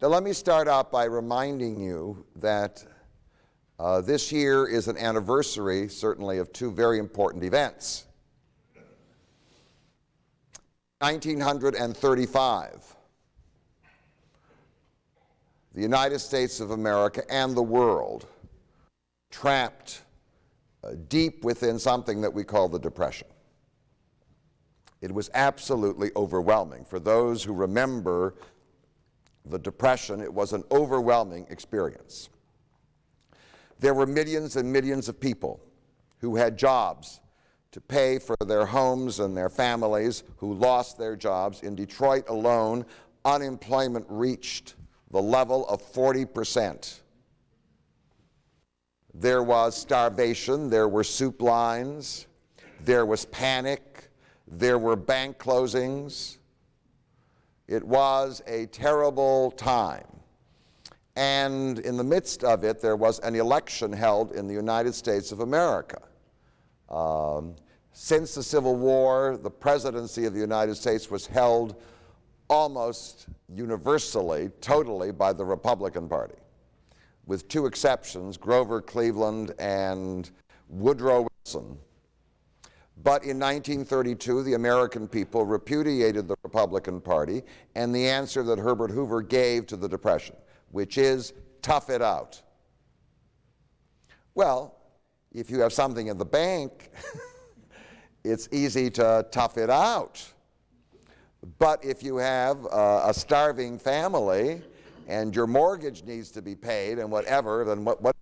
Now let me start out by reminding you that this year is an anniversary, certainly, of two very important events. 1935, the United States of America and the world trapped deep within something that we call the Depression. It was absolutely overwhelming. For those who remember the Depression, it was an overwhelming experience. There were millions and millions of people who had jobs to pay for their homes and their families who lost their jobs. In Detroit alone, unemployment reached the level of 40%. There was starvation, there were soup lines, there was panic, there were bank closings. It was a terrible time. And in the midst of it, there was an election held in the United States of America. Since the Civil War, the presidency of the United States was held almost universally, totally, by the Republican Party, with two exceptions, Grover Cleveland and Woodrow Wilson. But in 1932, the American people repudiated the Republican Party and the answer that Herbert Hoover gave to the Depression, which is, tough it out. Well, if you have something in the bank, it's easy to tough it out. But if you have a starving family and your mortgage needs to be paid and whatever, then what?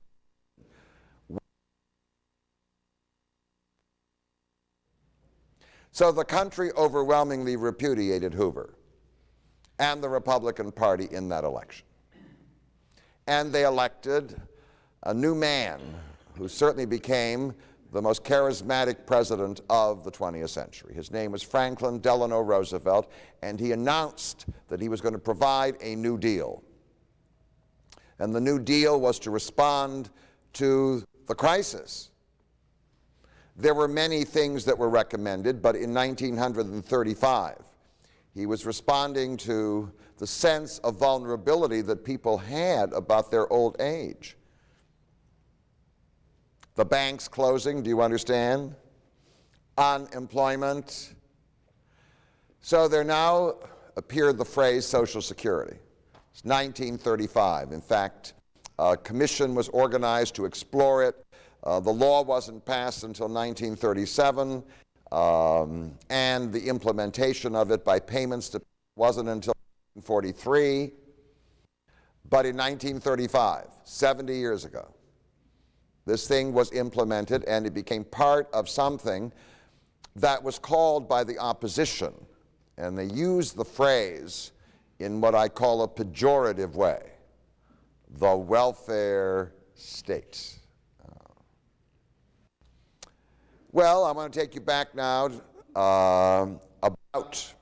So the country overwhelmingly repudiated Hoover and the Republican Party in that election. And they elected a new man who certainly became the most charismatic president of the 20th century. His name was Franklin Delano Roosevelt, and he announced that he was going to provide a New Deal. And the New Deal was to respond to the crisis. There were many things that were recommended, but in 1935, he was responding to the sense of vulnerability that people had about their old age. The banks closing, do you understand? Unemployment. So there now appeared the phrase Social Security. It's 1935. In fact, a commission was organized to explore it. The law wasn't passed until 1937, and the implementation of it by payments wasn't until 1943. But in 1935, 70 years ago, this thing was implemented, and it became part of something that was called by the opposition, and they used the phrase in what I call a pejorative way, the welfare state. Well, I want to take you back now about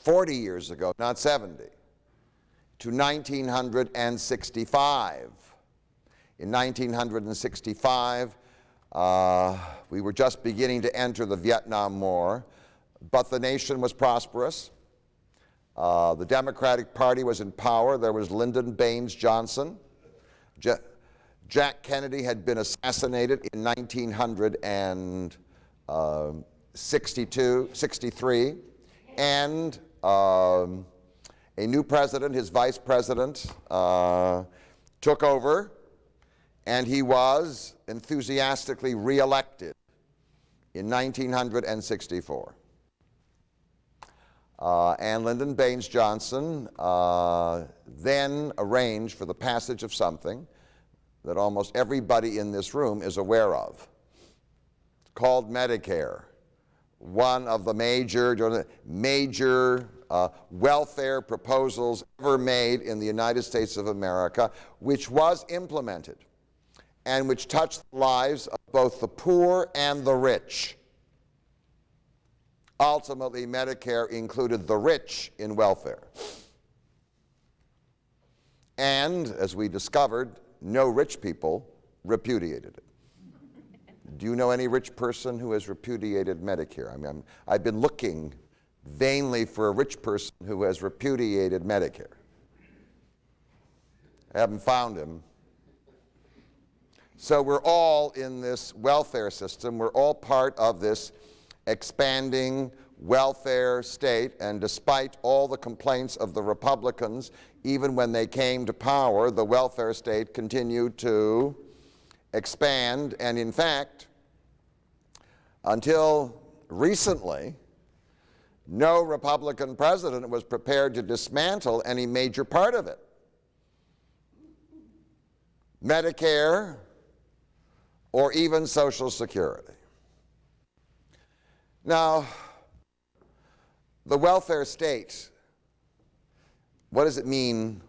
40 years ago, not 70, to 1965. In 1965, we were just beginning to enter the Vietnam War, but the nation was prosperous. The Democratic Party was in power. There was Lyndon Baines Johnson. Jack Kennedy had been assassinated in 1963, and a new president, his vice president, took over, and he was enthusiastically reelected in 1964. And Lyndon Baines Johnson then arranged for the passage of something that almost everybody in this room is aware of. It's called Medicare, one of the major welfare proposals ever made in the United States of America, which was implemented and which touched the lives of both the poor and the rich. Ultimately, Medicare included the rich in welfare. And, as we discovered, no rich people repudiated it. Do you know any rich person who has repudiated Medicare? I mean, I've been looking vainly for a rich person who has repudiated Medicare. I haven't found him. So we're all in this welfare system. We're all part of this expanding welfare state, and despite all the complaints of the Republicans, even when they came to power, the welfare state continued to expand, and in fact, until recently, no Republican president was prepared to dismantle any major part of it. Medicare, or even Social Security. Now, the welfare state, what does it mean,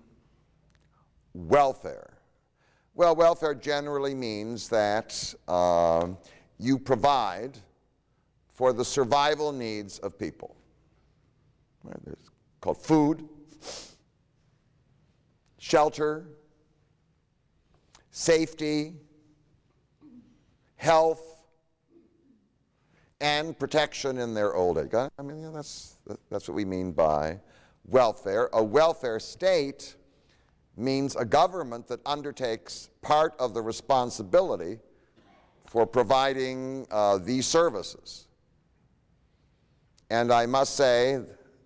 welfare? Well, welfare generally means that you provide for the survival needs of people. Right? It's called food, shelter, safety, health, and protection in their old age. I mean, yeah, that's what we mean by welfare. A welfare state means a government that undertakes part of the responsibility for providing these services. And I must say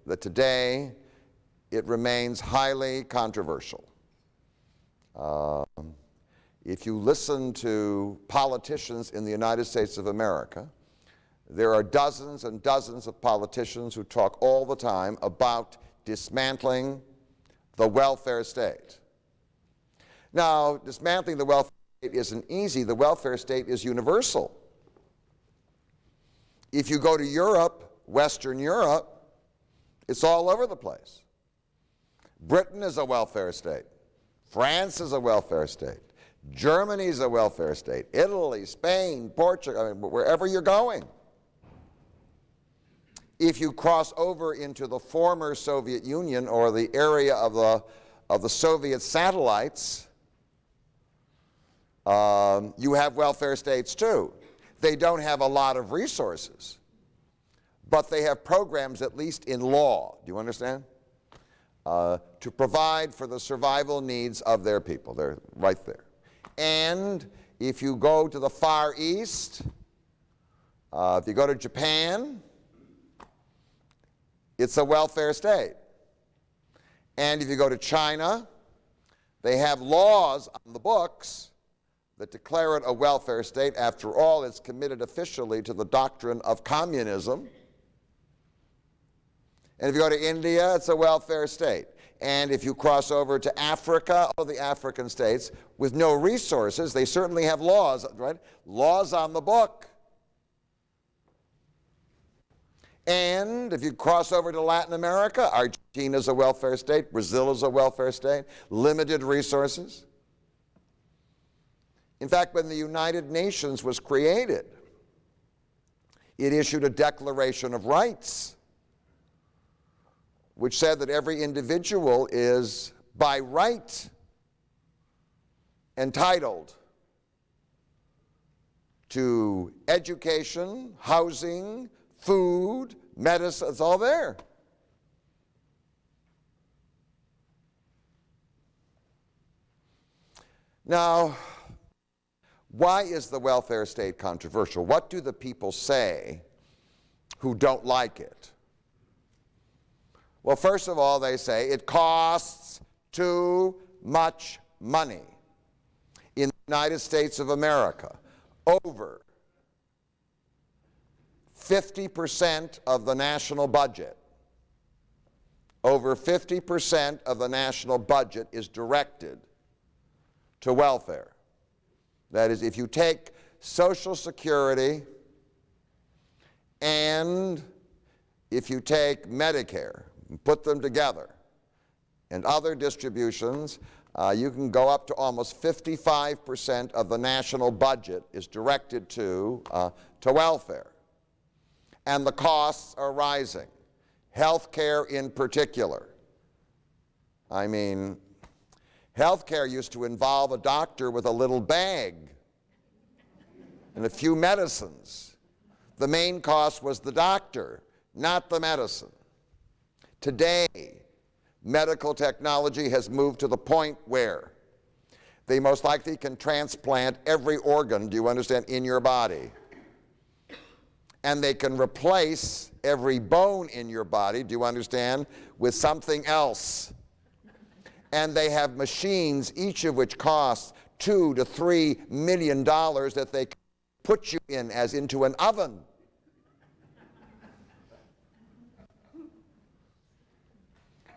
that today it remains highly controversial. If you listen to politicians in the United States of America, there are dozens and dozens of politicians who talk all the time about dismantling the welfare state. Now, dismantling the welfare state isn't easy. The welfare state is universal. If you go to Europe, Western Europe, it's all over the place. Britain is a welfare state. France is a welfare state. Germany is a welfare state. Italy, Spain, Portugal, I mean, wherever you're going. If you cross over into the former Soviet Union or the area of the Soviet satellites, you have welfare states too. They don't have a lot of resources, but they have programs, at least in law, do you understand? To provide for the survival needs of their people. They're right there. And if you go to the Far East, if you go to Japan, it's a welfare state. And if you go to China, they have laws on the books that declare it a welfare state. After all, it's committed officially to the doctrine of communism. And if you go to India, it's a welfare state. And if you cross over to Africa, all the African states, with no resources, they certainly have laws, right? Laws on the book. And if you cross over to Latin America, Argentina is a welfare state, Brazil is a welfare state, limited resources. In fact, when the United Nations was created, it issued a Declaration of Rights, which said that every individual is by right entitled to education, housing, food, medicine, it's all there. Now, why is the welfare state controversial? What do the people say who don't like it? Well, first of all, they say it costs too much money. In the United States of America, over 50% of the national budget, over 50% of the national budget is directed to welfare. That is, if you take Social Security and if you take Medicare and put them together and other distributions, you can go up to almost 55% of the national budget is directed to welfare. And the costs are rising. Health care in particular. I mean, health care used to involve a doctor with a little bag and a few medicines. The main cost was the doctor, not the medicine. Today, medical technology has moved to the point where They most likely can transplant every organ, do you understand, in your body. And they can replace every bone in your body, do you understand, with something else. And they have machines, each of which costs $2 to $3 million, that they put you in as into an oven.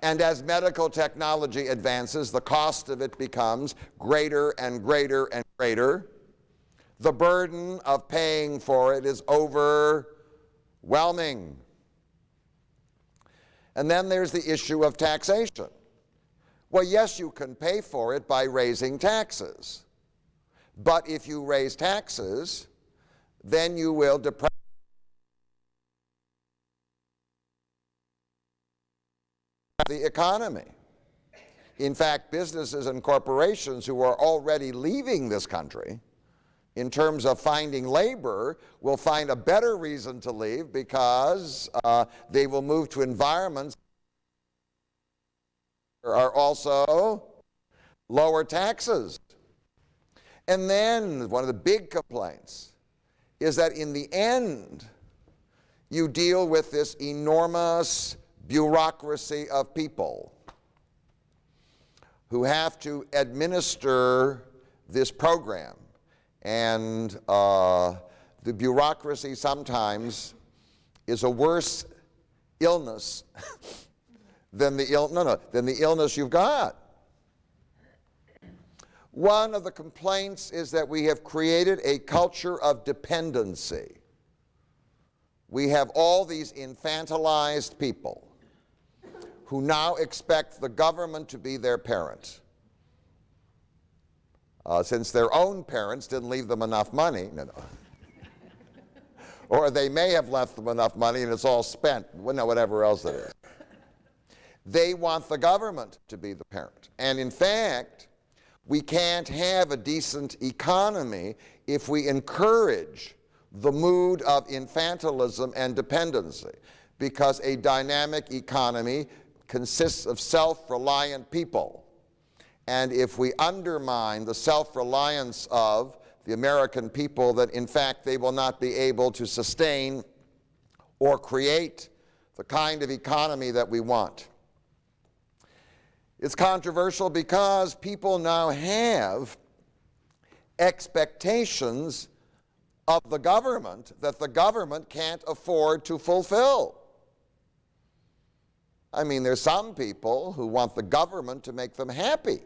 And as medical technology advances, the cost of it becomes greater and greater and greater. The burden of paying for it is overwhelming. And then there's the issue of taxation. Well, yes, you can pay for it by raising taxes. But if you raise taxes, then you will depress the economy. In fact, businesses and corporations who are already leaving this country, in terms of finding labor, will find a better reason to leave because they will move to environments that are also lower taxes. And then one of the big complaints is that in the end, you deal with this enormous bureaucracy of people who have to administer this program. And the bureaucracy sometimes is a worse illness than the illness you've got. One of the complaints is that we have created a culture of dependency. We have all these infantilized people who now expect the government to be their parent. Since their own parents didn't leave them enough money, or they may have left them enough money and it's all spent, whatever else it is. They want the government to be the parent. And in fact, we can't have a decent economy if we encourage the mood of infantilism and dependency, because a dynamic economy consists of self-reliant people. And if we undermine the self-reliance of the American people, that in fact they will not be able to sustain or create the kind of economy that we want. It's controversial because people now have expectations of the government that the government can't afford to fulfill. I mean, there's some people who want the government to make them happy.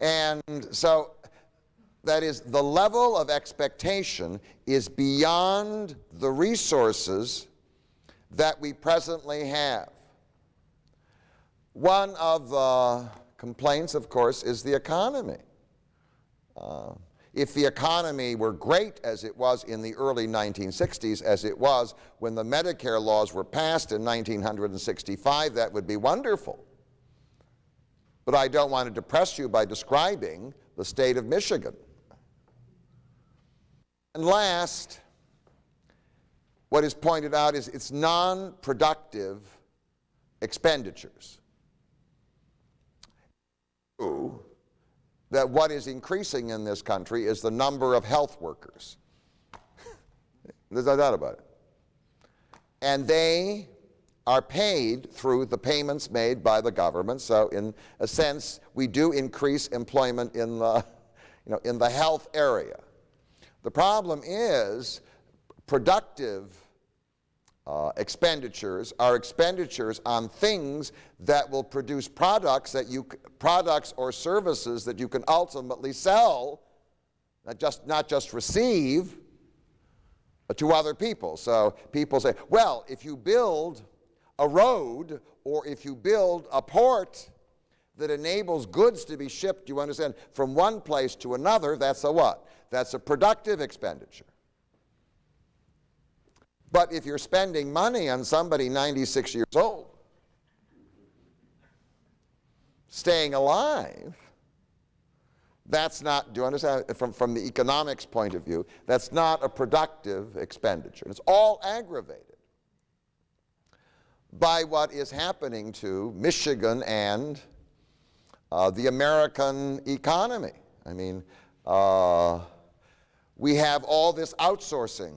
And so that is, the level of expectation is beyond the resources that we presently have. One of the complaints, of course, is the economy. If the economy were great as it was in the early 1960s, as it was when the Medicare laws were passed in 1965, that would be wonderful. But I don't want to depress you by describing the state of Michigan. And last, what is pointed out is its non-productive expenditures. That what is increasing in this country is the number of health workers. There's no doubt about it. And they are paid through the payments made by the government. So in a sense, we do increase employment in the health area. The problem is productive expenditures are expenditures on things that will produce products or services that you can ultimately sell, not just receive, to other people. So people say, well, if you build a road or if you build a port that enables goods to be shipped, you understand, from one place to another, that's a what? That's a productive expenditure. But if you're spending money on somebody 96 years old, staying alive, that's not, do you understand, from the economics point of view, that's not a productive expenditure. It's all aggravated by what is happening to Michigan and the American economy. I mean, we have all this outsourcing,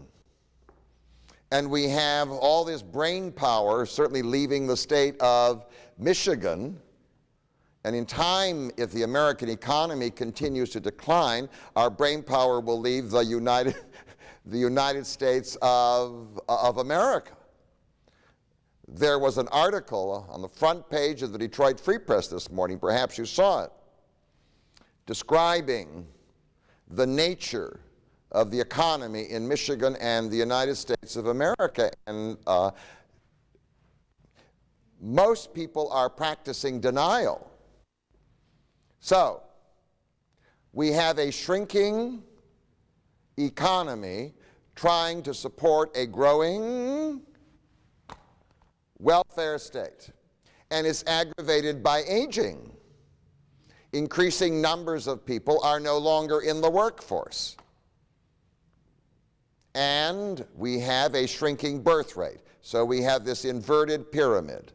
and we have all this brain power certainly leaving the state of Michigan. And in time, if the American economy continues to decline, our brain power will leave the United States of America. There was an article on the front page of the Detroit Free Press this morning, perhaps you saw it, describing the nature of the economy in Michigan and the United States of America. And most people are practicing denial. So, we have a shrinking economy trying to support a growing welfare state, and it's aggravated by aging. Increasing numbers of people are no longer in the workforce, and we have a shrinking birth rate. So we have this inverted pyramid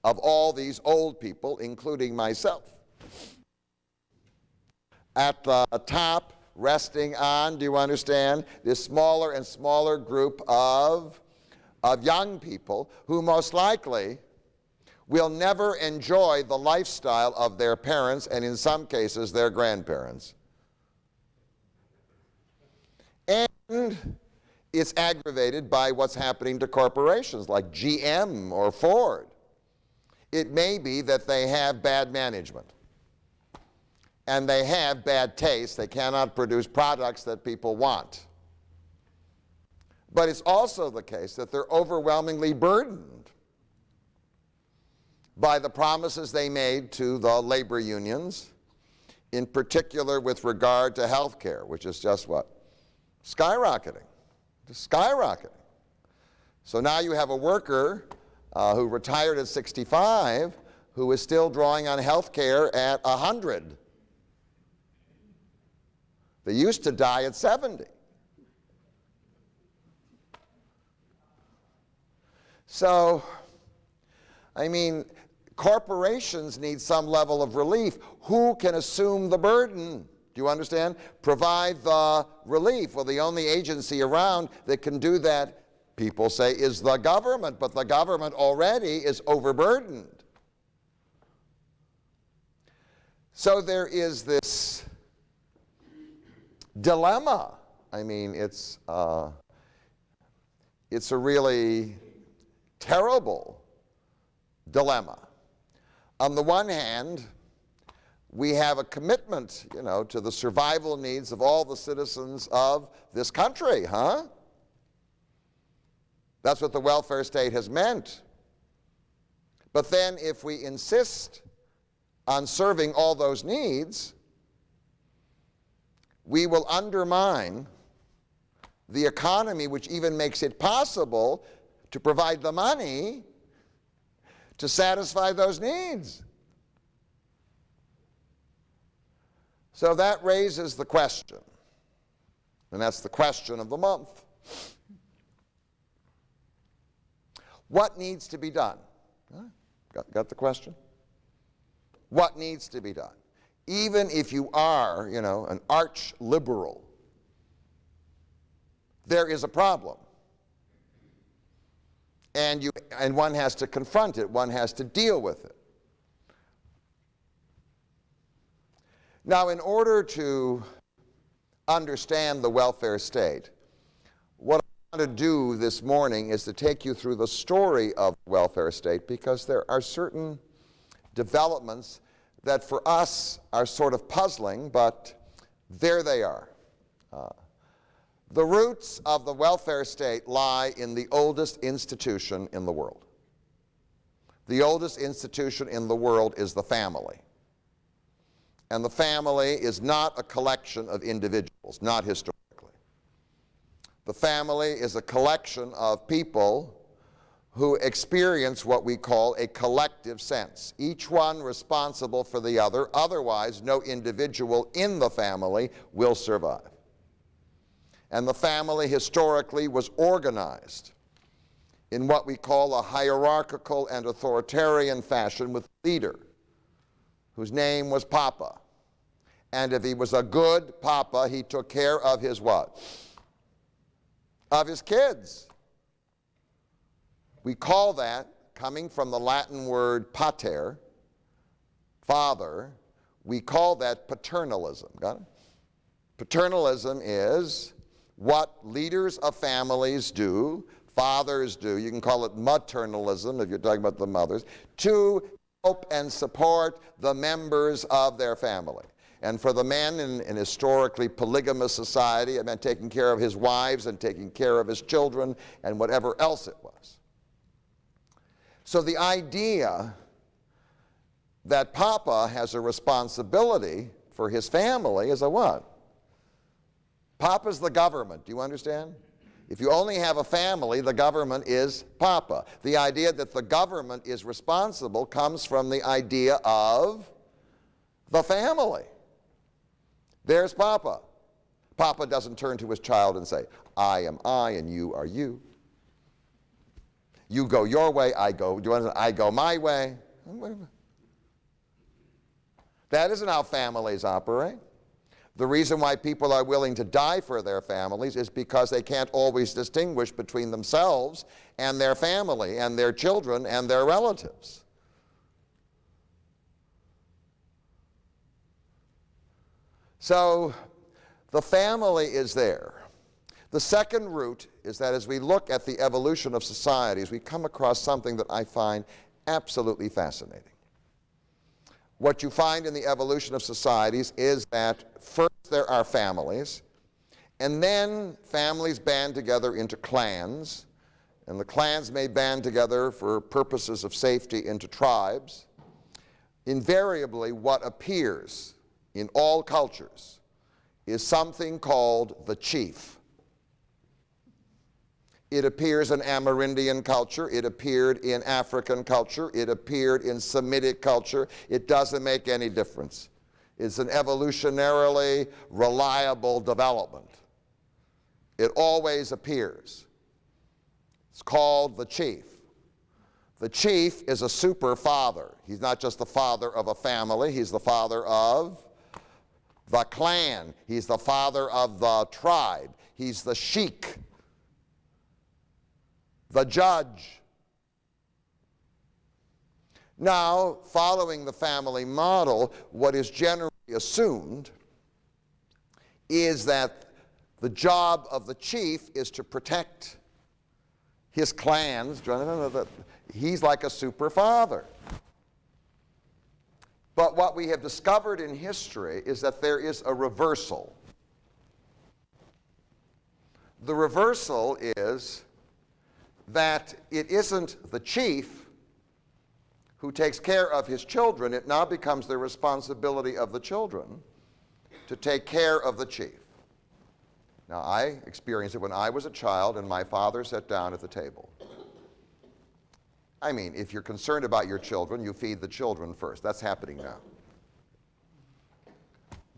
of all these old people, including myself. At the top, resting on, do you understand, this smaller and smaller group of young people who most likely will never enjoy the lifestyle of their parents, and in some cases their grandparents. And it's aggravated by what's happening to corporations like GM or Ford. It may be that they have bad management, and they have bad taste. They cannot produce products that people want. But it's also the case that they're overwhelmingly burdened by the promises they made to the labor unions, in particular with regard to health care, which is just what? Skyrocketing. Just skyrocketing. So now you have a worker who retired at 65 who is still drawing on health care at 100. They used to die at 70. So, I mean, corporations need some level of relief. Who can assume the burden? Do you understand? Provide the relief. Well, the only agency around that can do that, people say, is the government, but the government already is overburdened. So there is this dilemma. I mean, it's a really terrible dilemma. On the one hand, we have a commitment, to the survival needs of all the citizens of this country, huh? That's what the welfare state has meant. But then if we insist on serving all those needs, we will undermine the economy, which even makes it possible to provide the money to satisfy those needs. So that raises the question, and that's the question of the month. What needs to be done? Got the question? What needs to be done? Even if you are, an arch liberal, there is a problem. And one has to confront it, one has to deal with it. Now, in order to understand the welfare state, what I want to do this morning is to take you through the story of the welfare state, because there are certain developments that for us are sort of puzzling, but there they are. The roots of the welfare state lie in the oldest institution in the world. The oldest institution in the world is the family. And the family is not a collection of individuals, not historically. The family is a collection of people who experience what we call a collective sense, each one responsible for the other, otherwise no individual in the family will survive. And the family historically was organized in what we call a hierarchical and authoritarian fashion with a leader whose name was Papa. And if he was a good Papa, he took care of his what? Of his kids. We call that, coming from the Latin word pater, father, we call that paternalism. Got it? Paternalism is what leaders of families do, fathers do, you can call it maternalism if you're talking about the mothers, to help and support the members of their family. And for the man in historically polygamous society, it meant taking care of his wives and taking care of his children and whatever else it was. So the idea that Papa has a responsibility for his family is a what? Papa's the government. Do you understand? If you only have a family, the government is Papa. The idea that the government is responsible comes from the idea of the family. There's Papa. Papa doesn't turn to his child and say, I am I and you are you. You go your way, I go my way. That isn't how families operate. The reason why people are willing to die for their families is because they can't always distinguish between themselves and their family and their children and their relatives. So the family is there. The second root is that as we look at the evolution of societies, we come across something that I find absolutely fascinating. What you find in the evolution of societies is that first there are families, and then families band together into clans, and the clans may band together for purposes of safety into tribes. Invariably, what appears in all cultures is something called the chief. It appears in Amerindian culture, it appeared in African culture, it appeared in Semitic culture. It doesn't make any difference. It's an evolutionarily reliable development. It always appears. It's called the chief. The chief is a super father. He's not just the father of a family, he's the father of the clan. He's the father of the tribe. He's the sheik, the judge. Now, following the family model, what is generally assumed is that the job of the chief is to protect his clans. He's like a super father. But what we have discovered in history is that there is a reversal. The reversal is that it isn't the chief who takes care of his children. It now becomes the responsibility of the children to take care of the chief. Now, I experienced it when I was a child and my father sat down at the table. I mean, if you're concerned about your children, you feed the children first. That's happening now.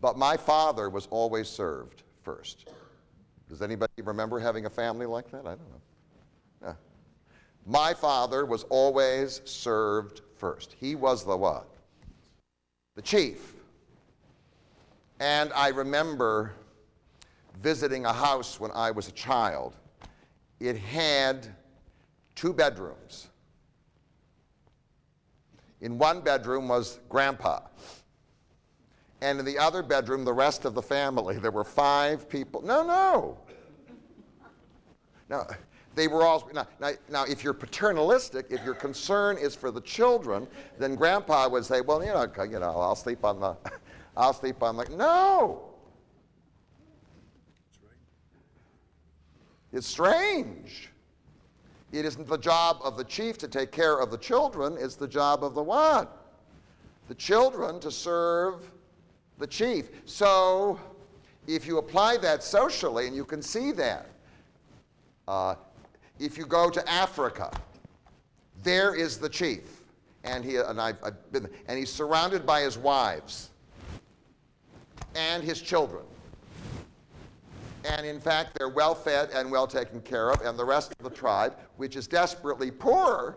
But my father was always served first. Does anybody remember having a family like that? I don't know. Yeah. My father was always served first. He was the what? The chief. And I remember visiting a house when I was a child. It had 2 bedrooms. In one bedroom was Grandpa. And in the other bedroom, the rest of the family. There were 5 people. No. They were all, now, if you're paternalistic, if your concern is for the children, then Grandpa would say, well, I'll sleep on the, no. It's strange. It isn't the job of the chief to take care of the children, it's the job of the what? The children to serve the chief. So, if you apply that socially, and you can see that, if you go to Africa, there is the chief, and he's surrounded by his wives and his children. And in fact, they're well fed and well taken care of, and the rest of the tribe, which is desperately poor,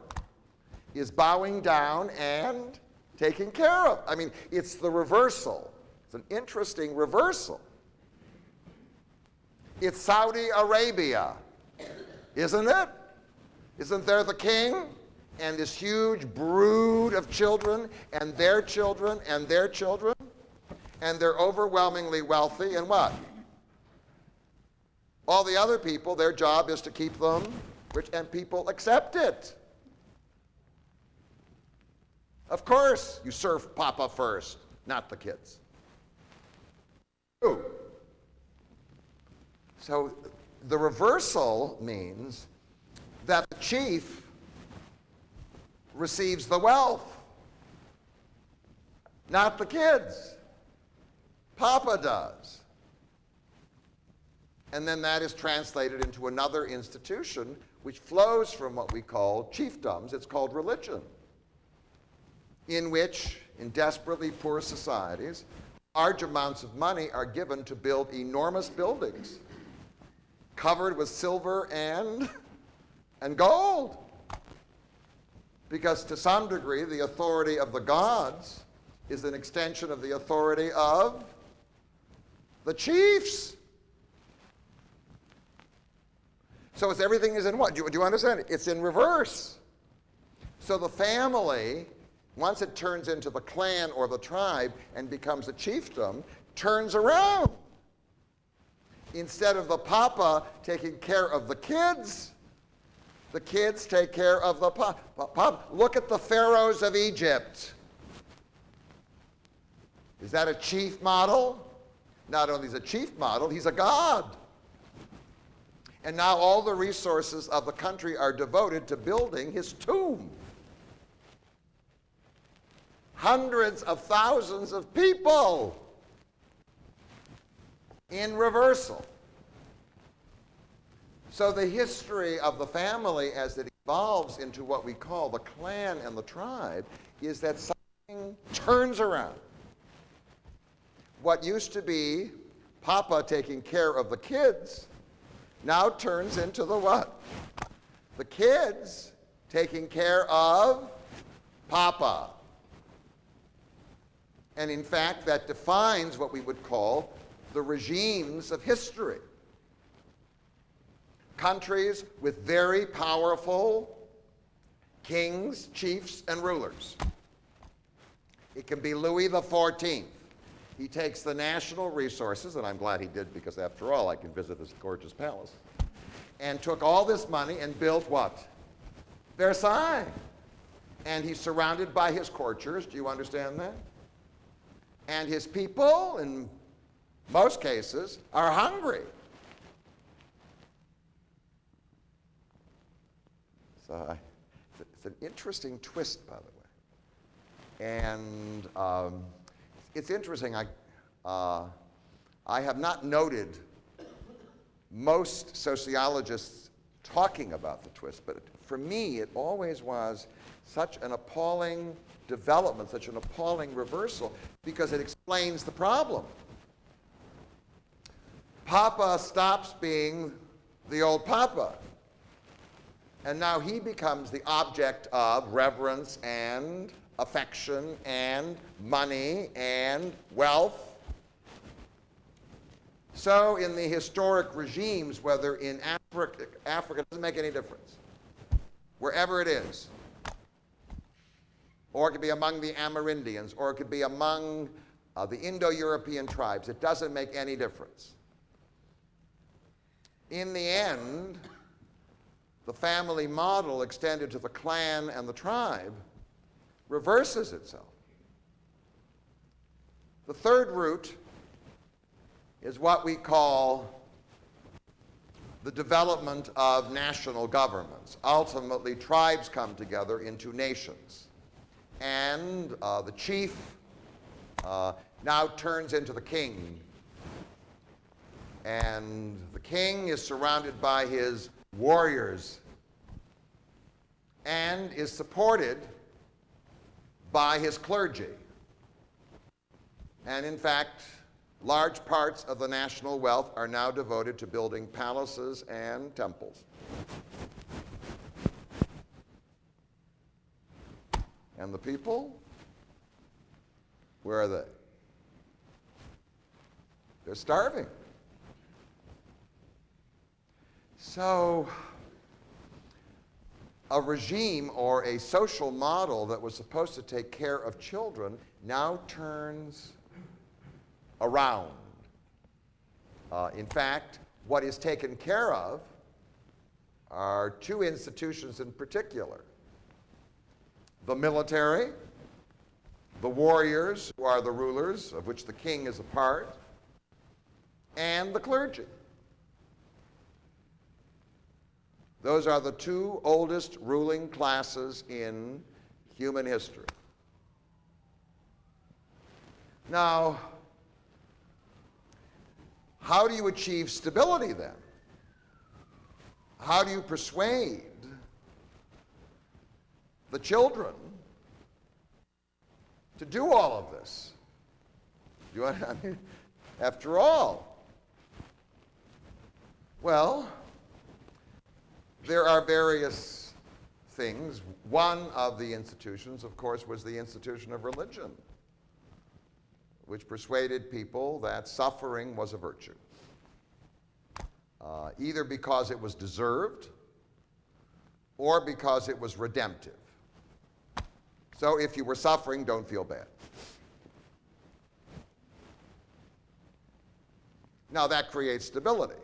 is bowing down and taken care of. I mean, it's the reversal. It's an interesting reversal. It's Saudi Arabia, isn't it? Isn't there the king and this huge brood of children and their children and their children? And they're overwhelmingly wealthy, and what? All the other people, their job is to keep them rich, and people accept it. Of course, you serve Papa first, not the kids. Ooh. So the reversal means that the chief receives the wealth, not the kids. Papa does. And then that is translated into another institution which flows from what we call chiefdoms. It's called religion, in which, in desperately poor societies, large amounts of money are given to build enormous buildings covered with silver and gold. Because to some degree, the authority of the gods is an extension of the authority of the chiefs. So it's everything is in what? Do you understand? It's in reverse. So the family, once it turns into the clan or the tribe and becomes a chiefdom, turns around. Instead of the papa taking care of the kids take care of the papa. Look at the pharaohs of Egypt. Is that a chief model? Not only is he a chief model, he's a god. And now all the resources of the country are devoted to building his tomb. Hundreds of thousands of people in reversal. So the history of the family as it evolves into what we call the clan and the tribe is that something turns around. What used to be Papa taking care of the kids now turns into the what? The kids taking care of Papa. And in fact, that defines what we would call the regimes of history. Countries with very powerful kings, chiefs, and rulers. It can be Louis XIV. He takes the national resources, and I'm glad he did because after all I can visit his gorgeous palace, and took all this money and built what? Versailles. And he's surrounded by his courtiers. Do you understand that? And his people, in most cases, are hungry. So it's an interesting twist, by the way. And it's interesting. I have not noted most sociologists talking about the twist, but for me, it always was such an appalling development, such an appalling reversal, because it explains the problem. Papa stops being the old Papa, and now he becomes the object of reverence and affection and money and wealth. So in the historic regimes, whether in Africa doesn't make any difference, wherever it is, or it could be among the Amerindians, or it could be among the Indo-European tribes, it doesn't make any difference. In the end, the family model extended to the clan and the tribe reverses itself. The third route is what we call the development of national governments. Ultimately, tribes come together into nations. And the chief now turns into the king. And the king is surrounded by his warriors and is supported by his clergy. And in fact, Large parts of the national wealth are now devoted to building palaces and temples. And the people? Where are they? They're starving. So, a regime or a social model that was supposed to take care of children now turns around. In fact, what is taken care of are two institutions in particular: the military, the warriors, who are the rulers, of which the king is a part, and the clergy. Those are the two oldest ruling classes in human history. Now, how do you achieve stability then? How do you persuade the children to do all of this? After all, well, there are various things. One of the institutions, of course, was the institution of religion, which persuaded people that suffering was a virtue, either because it was deserved or because it was redemptive. So if you were suffering, don't feel bad. Now that creates stability.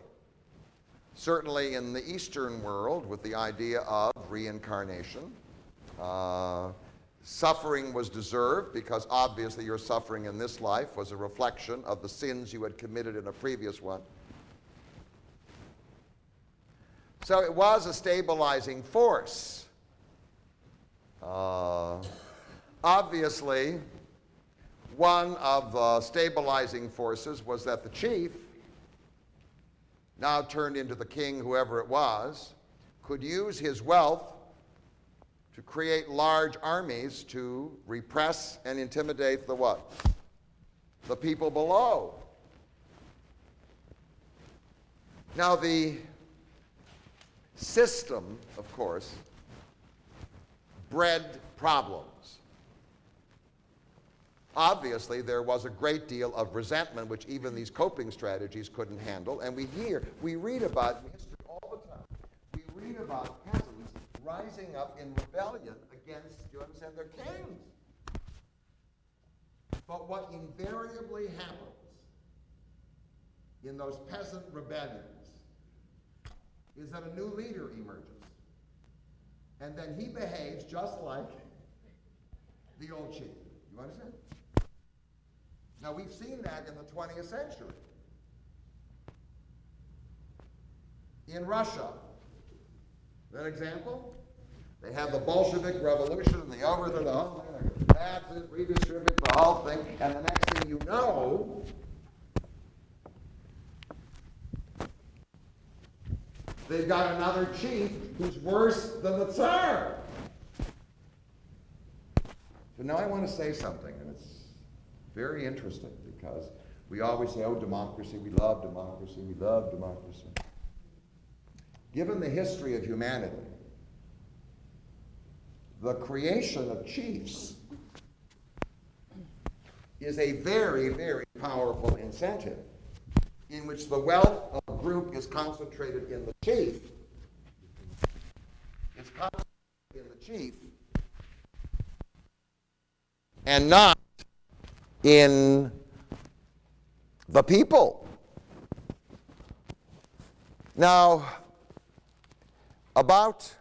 Certainly in the Eastern world, with the idea of reincarnation, suffering was deserved because obviously your suffering in this life was a reflection of the sins you had committed in a previous one. So it was a stabilizing force. Obviously, one of the stabilizing forces was that the chief, now turned into the king, whoever it was, could use his wealth to create large armies to repress and intimidate the what? The people below. Now the system, of course, bred problems. Obviously, there was a great deal of resentment which even these coping strategies couldn't handle, and we read about in history all the time. We read about peasants rising up in rebellion against, do you understand, their kings. But what invariably happens in those peasant rebellions is that a new leader emerges. And then he behaves just like the old chief. You understand? Now, we've seen that in the 20th century. In Russia, that example, they have the Bolshevik Revolution, and they overthrow the whole thing, that's it, redistribute the whole thing, and the next thing you know, they've got another chief who's worse than the Tsar. So now I want to say something, and it's very interesting because we always say, oh, democracy, we love democracy, we love democracy. Given the history of humanity, the creation of chiefs is a very, very powerful incentive in which the wealth of a group is concentrated in the chief. It's concentrated in the chief and not in the people. Now, about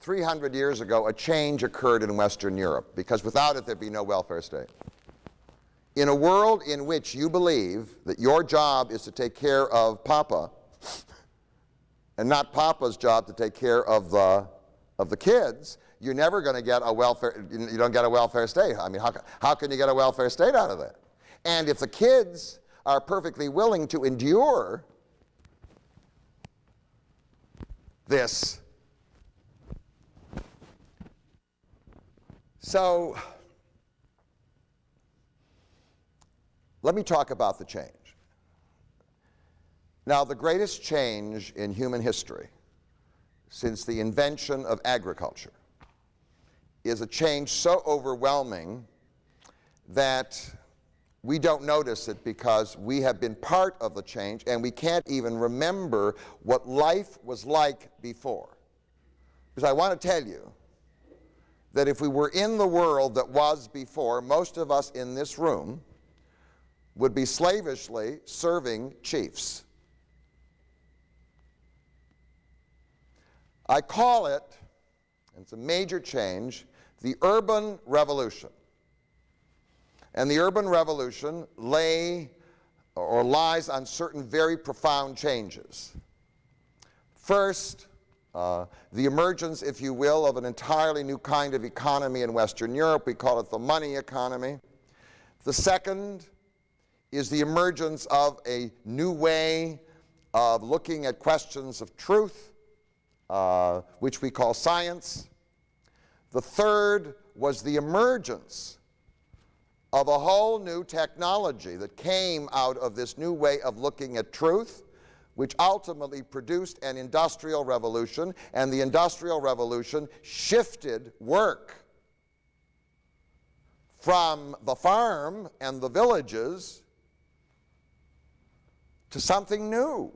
300 years ago, a change occurred in Western Europe, because without it, there'd be no welfare state. In a world in which you believe that your job is to take care of Papa, and not Papa's job to take care of the kids, you're never going to get a welfare, you don't get a welfare state. I mean, how can you get a welfare state out of that? And if the kids are perfectly willing to endure this, so let me talk about the change. Now, the greatest change in human history since the invention of agriculture is a change so overwhelming that we don't notice it because we have been part of the change and we can't even remember what life was like before. Because I want to tell you that if we were in the world that was before, most of us in this room would be slavishly serving chiefs. I call it, and it's a major change, the urban revolution. And the urban revolution lies on certain very profound changes. First, the emergence, if you will, of an entirely new kind of economy in Western Europe. We call it the money economy. The second is the emergence of a new way of looking at questions of truth, which we call science. The third was the emergence of a whole new technology that came out of this new way of looking at truth, which ultimately produced an industrial revolution, and the industrial revolution shifted work from the farm and the villages to something new.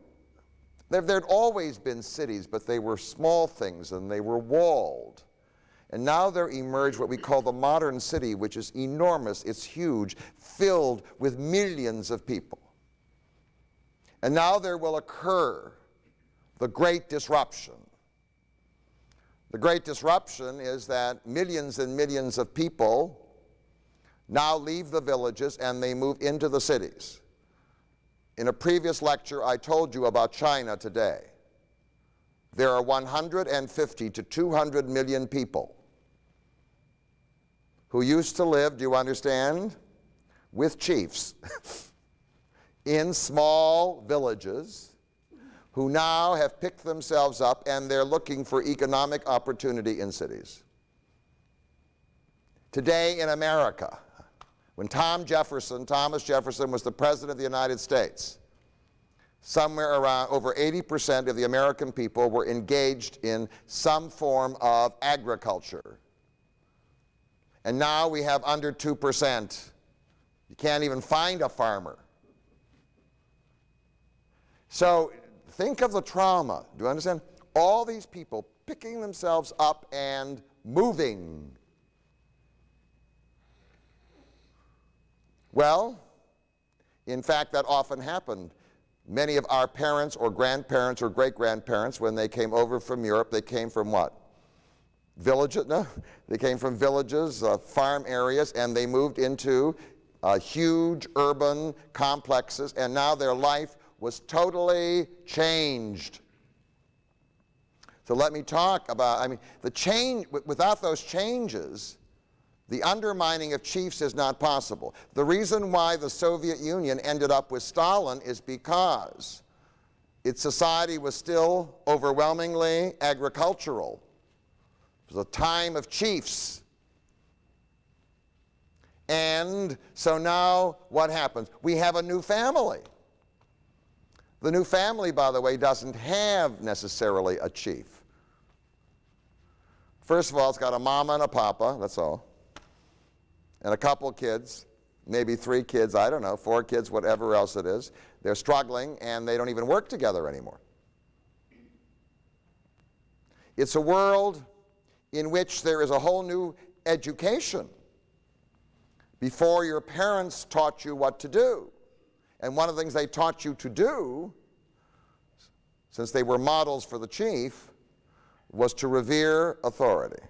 There'd always been cities, but they were small things and they were walled. And now there emerged what we call the modern city, which is enormous, it's huge, filled with millions of people. And now there will occur the Great Disruption. The Great Disruption is that millions and millions of people now leave the villages and they move into the cities. In a previous lecture, I told you about China today. There are 150 to 200 million people who used to live, do you understand, with chiefs in small villages, who now have picked themselves up and they're looking for economic opportunity in cities. Today in America, when Thomas Jefferson was the President of the United States, somewhere around over 80% of the American people were engaged in some form of agriculture. And now we have under 2%. You can't even find a farmer. So think of the trauma. Do you understand? All these people picking themselves up and moving. Well, in fact, that often happened. Many of our parents or grandparents or great-grandparents, when they came over from Europe, they came from what? Villages? No, they came from villages, farm areas, and they moved into huge urban complexes, and now their life was totally changed. So let me talk about, the change, without those changes, the undermining of chiefs is not possible. The reason why the Soviet Union ended up with Stalin is because its society was still overwhelmingly agricultural. It was a time of chiefs. And so now what happens? We have a new family. The new family, by the way, doesn't have necessarily a chief. First of all, it's got a mama and a papa, that's all. And a couple kids, maybe 3 kids, I don't know, 4 kids, whatever else it is. They're struggling and they don't even work together anymore. It's a world in which there is a whole new education. Before, your parents taught you what to do. And one of the things they taught you to do, since they were models for the chief, was to revere authority.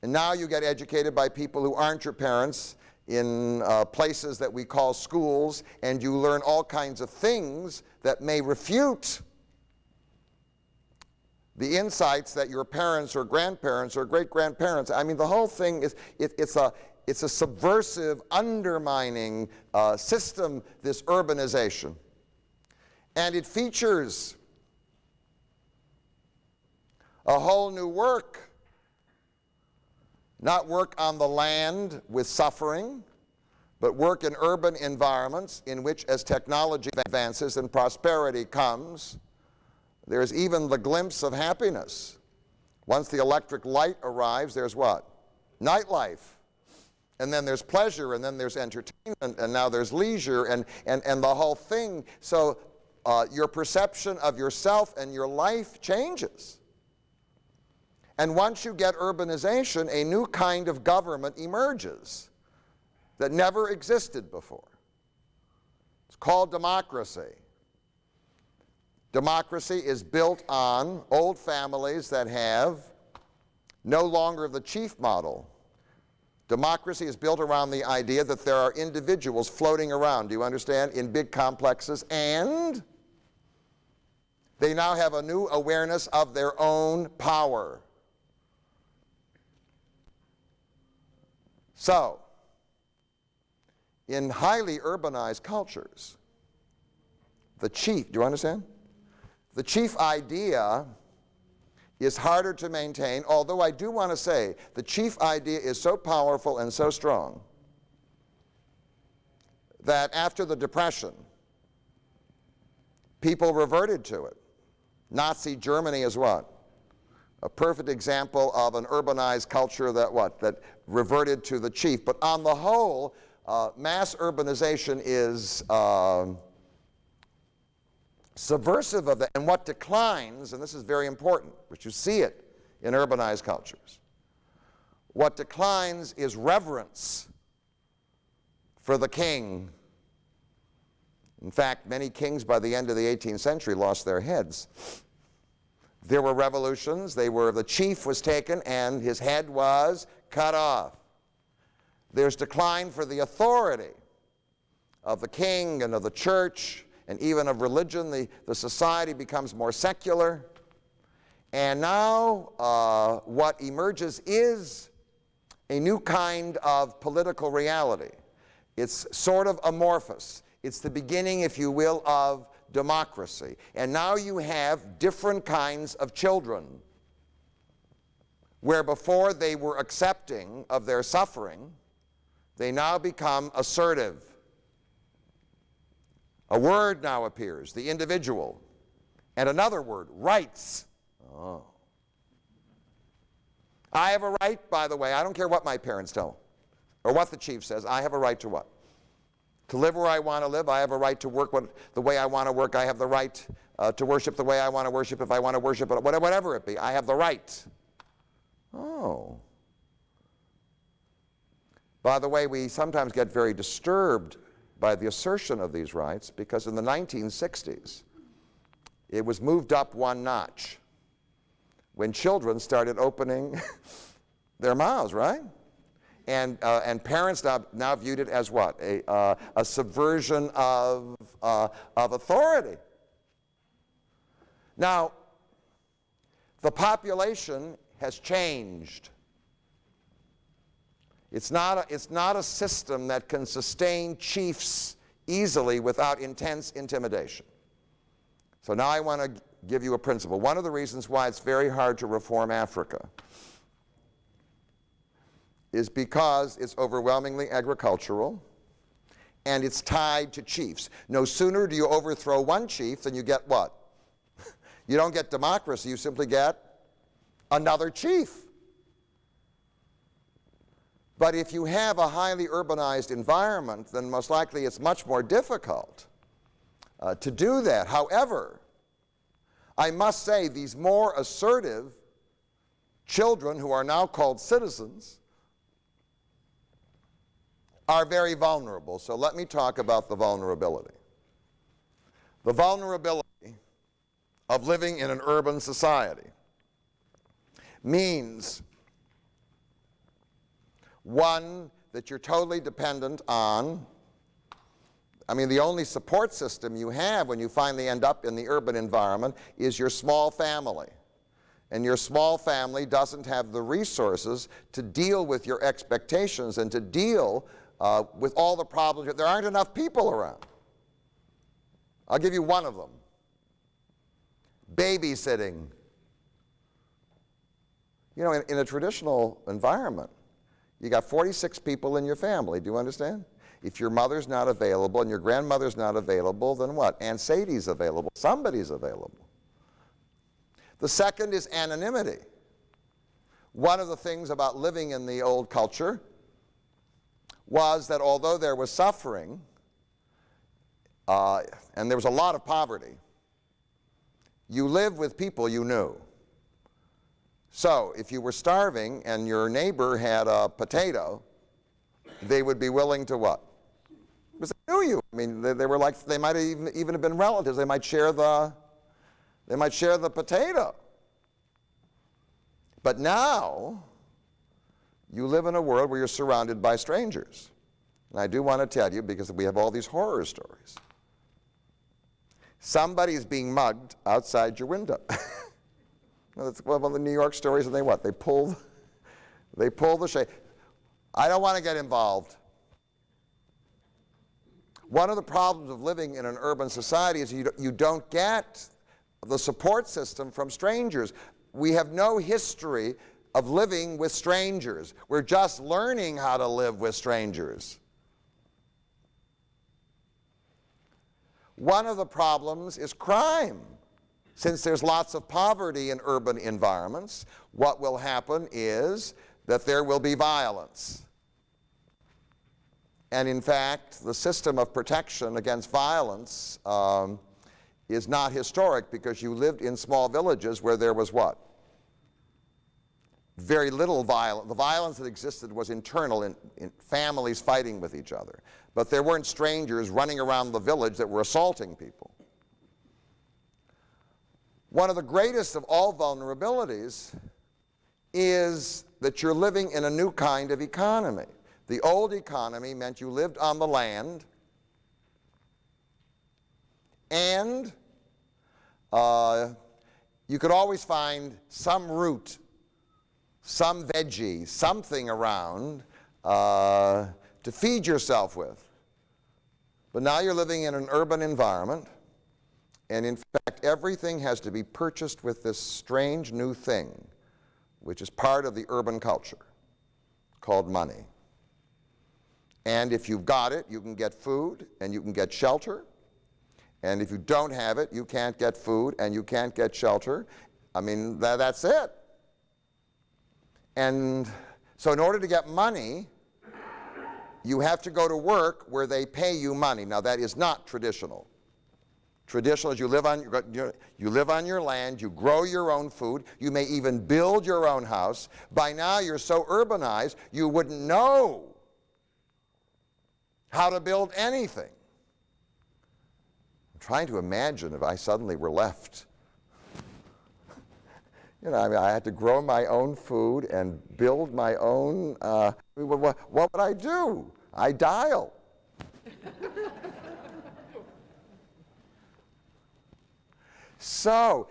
And now you get educated by people who aren't your parents in places that we call schools, and you learn all kinds of things that may refute the insights that your parents or grandparents or great-grandparents, the whole thing is, it's a subversive, undermining system, this urbanization. And it features a whole new work. Not work on the land with suffering, but work in urban environments in which, as technology advances and prosperity comes, there's even the glimpse of happiness. Once the electric light arrives, there's what? Nightlife. And then there's pleasure, and then there's entertainment, and now there's leisure, and the whole thing. So your perception of yourself and your life changes. And once you get urbanization, a new kind of government emerges that never existed before. It's called democracy. Democracy is built on old families that have no longer the chief model. Democracy is built around the idea that there are individuals floating around, do you understand, in big complexes, and they now have a new awareness of their own power. So, in highly urbanized cultures, the chief, do you understand? The chief idea is harder to maintain, although I do want to say the chief idea is so powerful and so strong that after the Depression, people reverted to it. Nazi Germany is what? A perfect example of an urbanized culture that what? That reverted to the chief. But on the whole, mass urbanization is subversive of that. And what declines, and this is very important, but you see it in urbanized cultures, what declines is reverence for the king. In fact, many kings by the end of the 18th century lost their heads. There were revolutions, the chief was taken and his head was cut off. There's decline for the authority of the king and of the church and even of religion. The society becomes more secular. And now what emerges is a new kind of political reality. It's sort of amorphous. It's the beginning, if you will, of democracy. And now you have different kinds of children, where before they were accepting of their suffering, they now become assertive. A word now appears, the individual, and another word, rights. Oh. I have a right, by the way, I don't care what my parents tell, or what the chief says, I have a right to what? To live where I want to live. I have a right to work the way I want to work. I have the right to worship the way I want to worship, if I want to worship it, whatever it be. I have the right. Oh. By the way, we sometimes get very disturbed by the assertion of these rights because in the 1960s, it was moved up one notch when children started opening their mouths, right? And parents now viewed it as what? A subversion of authority. Now, the population has changed. It's not a system that can sustain chiefs easily without intense intimidation. So now I want to give you a principle. One of the reasons why it's very hard to reform Africa is because it's overwhelmingly agricultural and it's tied to chiefs. No sooner do you overthrow one chief than you get what? You don't get democracy, you simply get another chief. But if you have a highly urbanized environment, then most likely it's much more difficult to do that. However, I must say these more assertive children who are now called citizens are very vulnerable. So let me talk about the vulnerability. The vulnerability of living in an urban society means, one, that you're totally dependent on, the only support system you have when you finally end up in the urban environment is your small family. And your small family doesn't have the resources to deal with your expectations and to deal with all the problems. There aren't enough people around. I'll give you one of them. Babysitting. In a traditional environment, you got 46 people in your family. Do you understand? If your mother's not available and your grandmother's not available, then what? Aunt Sadie's available. Somebody's available. The second is anonymity. One of the things about living in the old culture was that although there was suffering, and there was a lot of poverty, you lived with people you knew. So if you were starving and your neighbor had a potato, they would be willing to what? Because they knew you. I mean, they were like, they might have even have been relatives. They might share the potato. But now, you live in a world where you're surrounded by strangers. And I do want to tell you, because we have all these horror stories. Somebody's being mugged outside your window. That's one of the New York stories, and they what? They pull the shade. I don't want to get involved. One of the problems of living in an urban society is you don't get the support system from strangers. We have no history of living with strangers. We're just learning how to live with strangers. One of the problems is crime. Since there's lots of poverty in urban environments, what will happen is that there will be violence. And in fact, the system of protection against violence is not historic, because you lived in small villages where there was what? Very little violence. The violence that existed was internal, in families fighting with each other. But there weren't strangers running around the village that were assaulting people. One of the greatest of all vulnerabilities is that you're living in a new kind of economy. The old economy meant you lived on the land, and you could always find some root, some veggie, something around to feed yourself with. But now you're living in an urban environment, and in fact everything has to be purchased with this strange new thing, which is part of the urban culture, called money. And if you've got it, you can get food and you can get shelter. And if you don't have it, you can't get food and you can't get shelter. I mean, that's it. And so in order to get money, you have to go to work where they pay you money. Now, that is not traditional. Traditional is you live on your land, you grow your own food, you may even build your own house. By now, you're so urbanized, you wouldn't know how to build anything. I'm trying to imagine if I suddenly were left. You know, I mean, I had to grow my own food and build my own, what would I do? I dial. So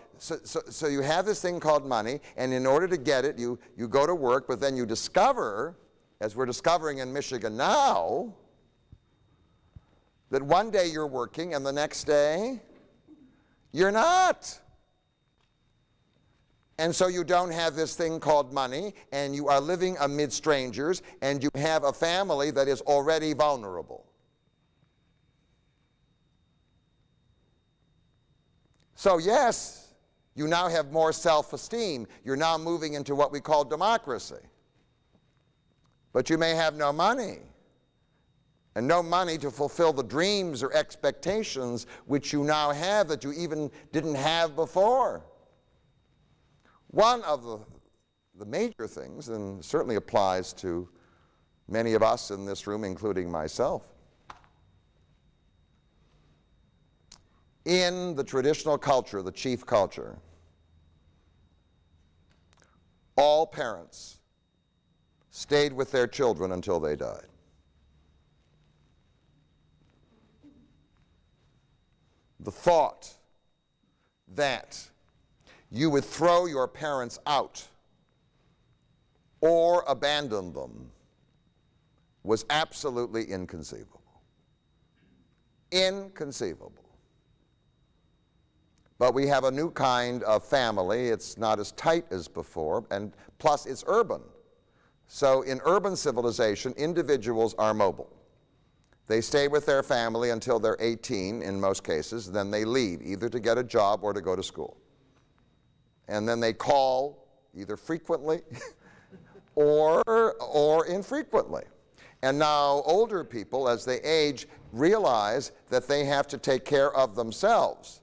you have this thing called money, and in order to get it, you go to work, but then you discover, as we're discovering in Michigan now, that one day you're working and the next day you're not. And so you don't have this thing called money, and you are living amid strangers, and you have a family that is already vulnerable. So yes, you now have more self-esteem. You're now moving into what we call democracy. But you may have no money, and no money to fulfill the dreams or expectations which you now have that you even didn't have before. One of the major things, and certainly applies to many of us in this room, including myself, in the traditional culture, the chief culture, all parents stayed with their children until they died. The thought that you would throw your parents out or abandon them was absolutely inconceivable. Inconceivable. But we have a new kind of family. It's not as tight as before, and plus it's urban. So in urban civilization, individuals are mobile. They stay with their family until they're 18 in most cases, then they leave, either to get a job or to go to school. And then they call either frequently or infrequently. And now older people, as they age, realize that they have to take care of themselves.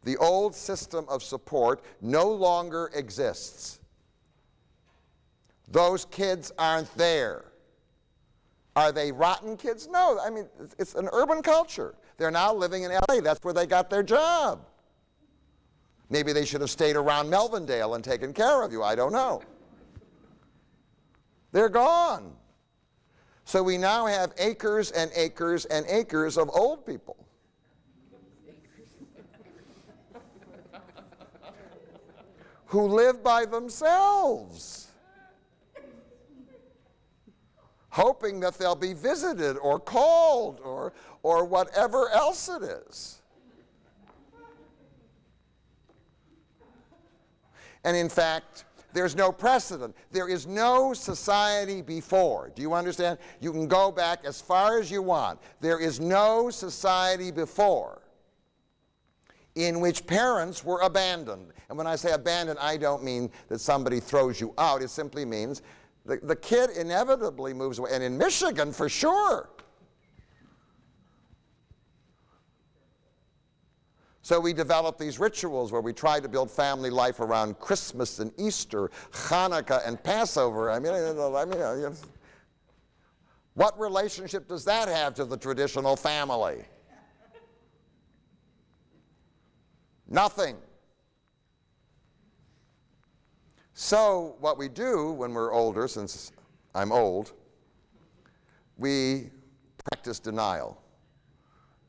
The old system of support no longer exists. Those kids aren't there. Are they rotten kids? No, I mean, it's an urban culture. They're now living in LA. That's where they got their job. Maybe they should have stayed around Melvindale and taken care of you. I don't know. They're gone. So we now have acres and acres and acres of old people. Who live by themselves, hoping that they'll be visited or called or whatever else it is. And in fact, there's no precedent. There is no society before. Do you understand? You can go back as far as you want. There is no society before in which parents were abandoned. And when I say abandoned, I don't mean that somebody throws you out. It simply means the kid inevitably moves away. And in Michigan, for sure. So we develop these rituals where we try to build family life around Christmas and Easter, Hanukkah and Passover. What relationship does that have to the traditional family? Nothing. So what we do when we're older, since I'm old, we practice denial.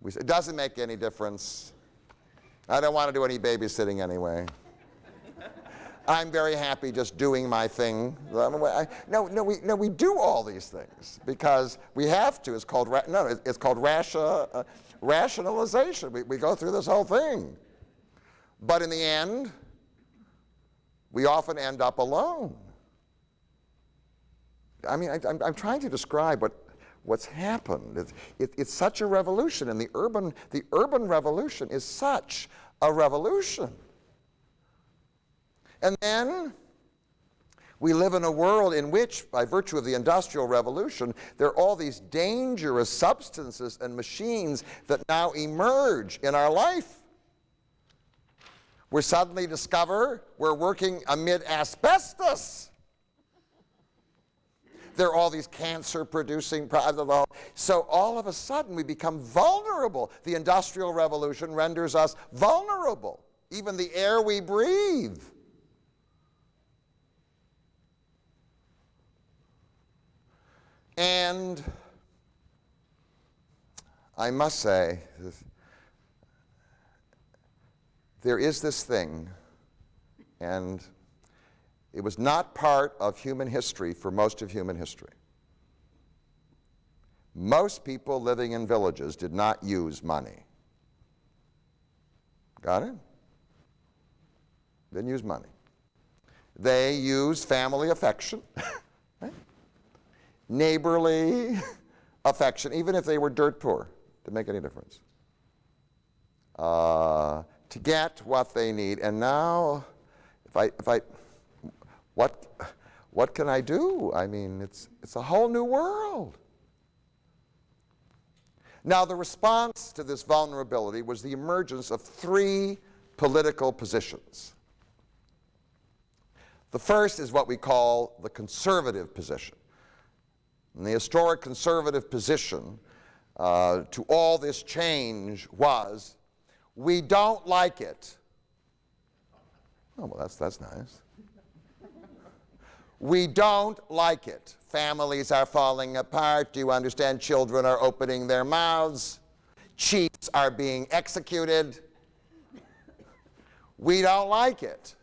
We say, it doesn't make any difference. I don't want to do any babysitting anyway. I'm very happy just doing my thing. We do all these things because we have to. It's called rationalization. We go through this whole thing. But in the end, we often end up alone. I mean, I'm trying to describe what's happened. It's such a revolution, and the urban revolution is such a revolution. And then we live in a world in which, by virtue of the Industrial Revolution, there are all these dangerous substances and machines that now emerge in our life. We suddenly discover we're working amid asbestos. There are all these cancer-producing products. So all of a sudden we become vulnerable. The Industrial Revolution renders us vulnerable. Even the air we breathe. And I must say, there is this thing, and it was not part of human history for most of human history. Most people living in villages did not use money. Got it? Didn't use money. They used family affection, right? Neighborly affection, even if they were dirt poor, didn't make any difference. To get what they need. And now, what can I do? I mean, it's a whole new world. Now, the response to this vulnerability was the emergence of three political positions. The first is what we call the conservative position. And the historic conservative position to all this change was, we don't like it. Oh, well, that's nice. We don't like it. Families are falling apart. Do you understand? Children are opening their mouths. Chiefs are being executed. We don't like it.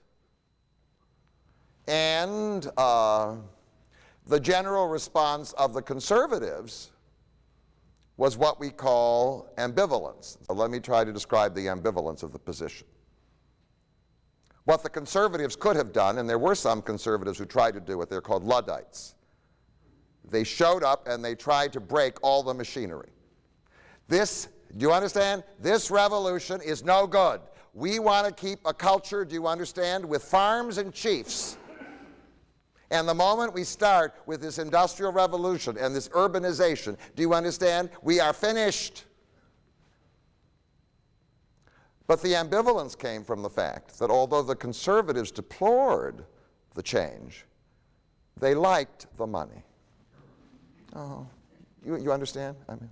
And the general response of the conservatives was what we call ambivalence. So let me try to describe the ambivalence of the position. What the conservatives could have done, and there were some conservatives who tried to do it, they're called Luddites. They showed up and they tried to break all the machinery. Do you understand? This revolution is no good. We want to keep a culture, do you understand, with farms and chiefs. And the moment we start with this industrial revolution and this urbanization, do you understand? We are finished. But the ambivalence came from the fact that although the conservatives deplored the change, they liked the money. Oh, you understand? I mean,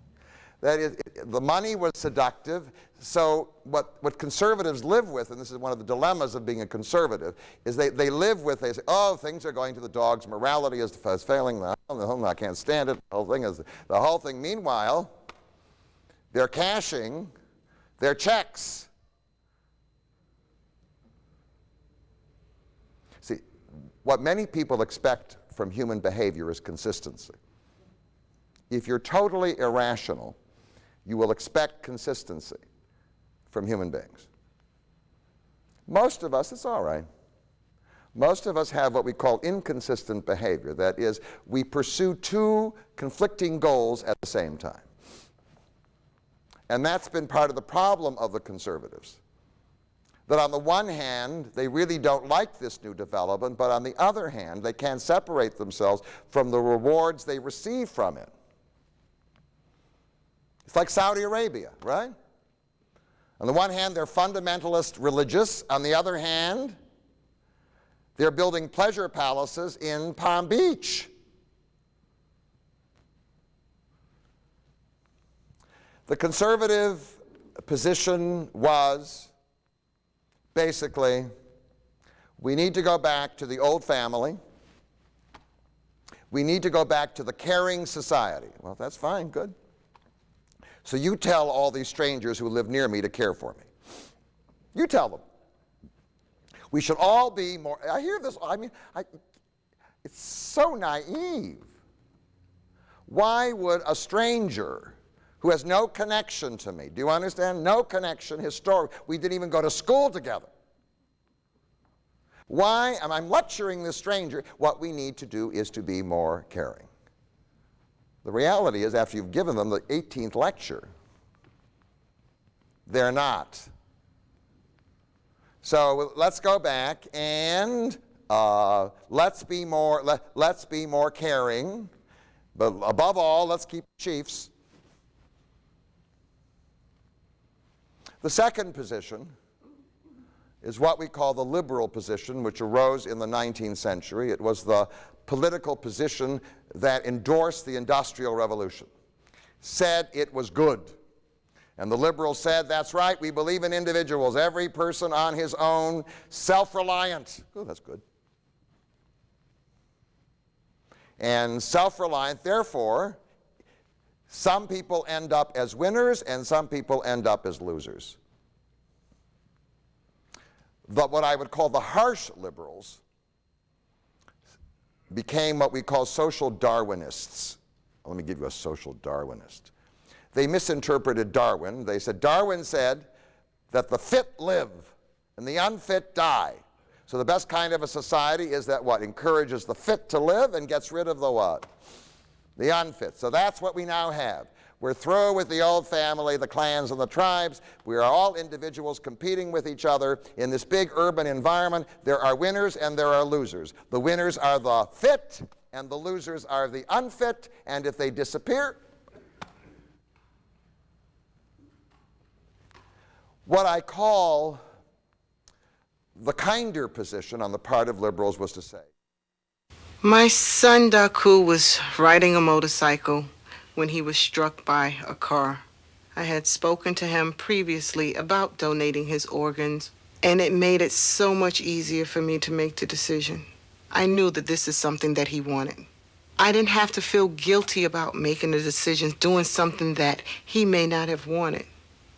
that is, the money was seductive. So what conservatives live with, and this is one of the dilemmas of being a conservative, is they live with, they say, oh, things are going to the dogs, morality is failing, I can't stand it, the whole thing. Meanwhile, they're cashing their checks. See, what many people expect from human behavior is consistency. If you're totally irrational, you will expect consistency from human beings. Most of us, it's all right. Most of us have what we call inconsistent behavior. That is, we pursue two conflicting goals at the same time. And that's been part of the problem of the conservatives. That on the one hand, they really don't like this new development, but on the other hand, they can't separate themselves from the rewards they receive from it. It's like Saudi Arabia, right? On the one hand, they're fundamentalist religious. On the other hand, they're building pleasure palaces in Palm Beach. The conservative position was basically, we need to go back to the old family. We need to go back to the caring society. Well, that's fine, good. So you tell all these strangers who live near me to care for me. You tell them. We should all be more, I hear this, it's so naive. Why would a stranger who has no connection to me, do you understand? No connection, historic, we didn't even go to school together. Why am I lecturing this stranger? What we need to do is to be more caring. The reality is, after you've given them the 18th lecture, they're not. So let's go back and let's be more caring, but above all, let's keep chiefs. The second position is what we call the liberal position, which arose in the 19th century. It was the political position that endorsed the Industrial Revolution, said it was good. And the liberals said, that's right, we believe in individuals, every person on his own, self-reliant. Oh, that's good. And self-reliant, therefore, some people end up as winners and some people end up as losers. But what I would call the harsh liberals became what we call social Darwinists. Let me give you a social Darwinist. They misinterpreted Darwin. They said, Darwin said that the fit live and the unfit die. So the best kind of a society is that what? Encourages the fit to live and gets rid of the what? The unfit. So that's what we now have. We're through with the old family, the clans and the tribes. We are all individuals competing with each other in this big urban environment. There are winners and there are losers. The winners are the fit and the losers are the unfit, and if they disappear, what I call the kinder position on the part of liberals was to say, my son Daku was riding a motorcycle when he was struck by a car. I had spoken to him previously about donating his organs, and it made it so much easier for me to make the decision. I knew that this is something that he wanted. I didn't have to feel guilty about making the decisions, doing something that he may not have wanted.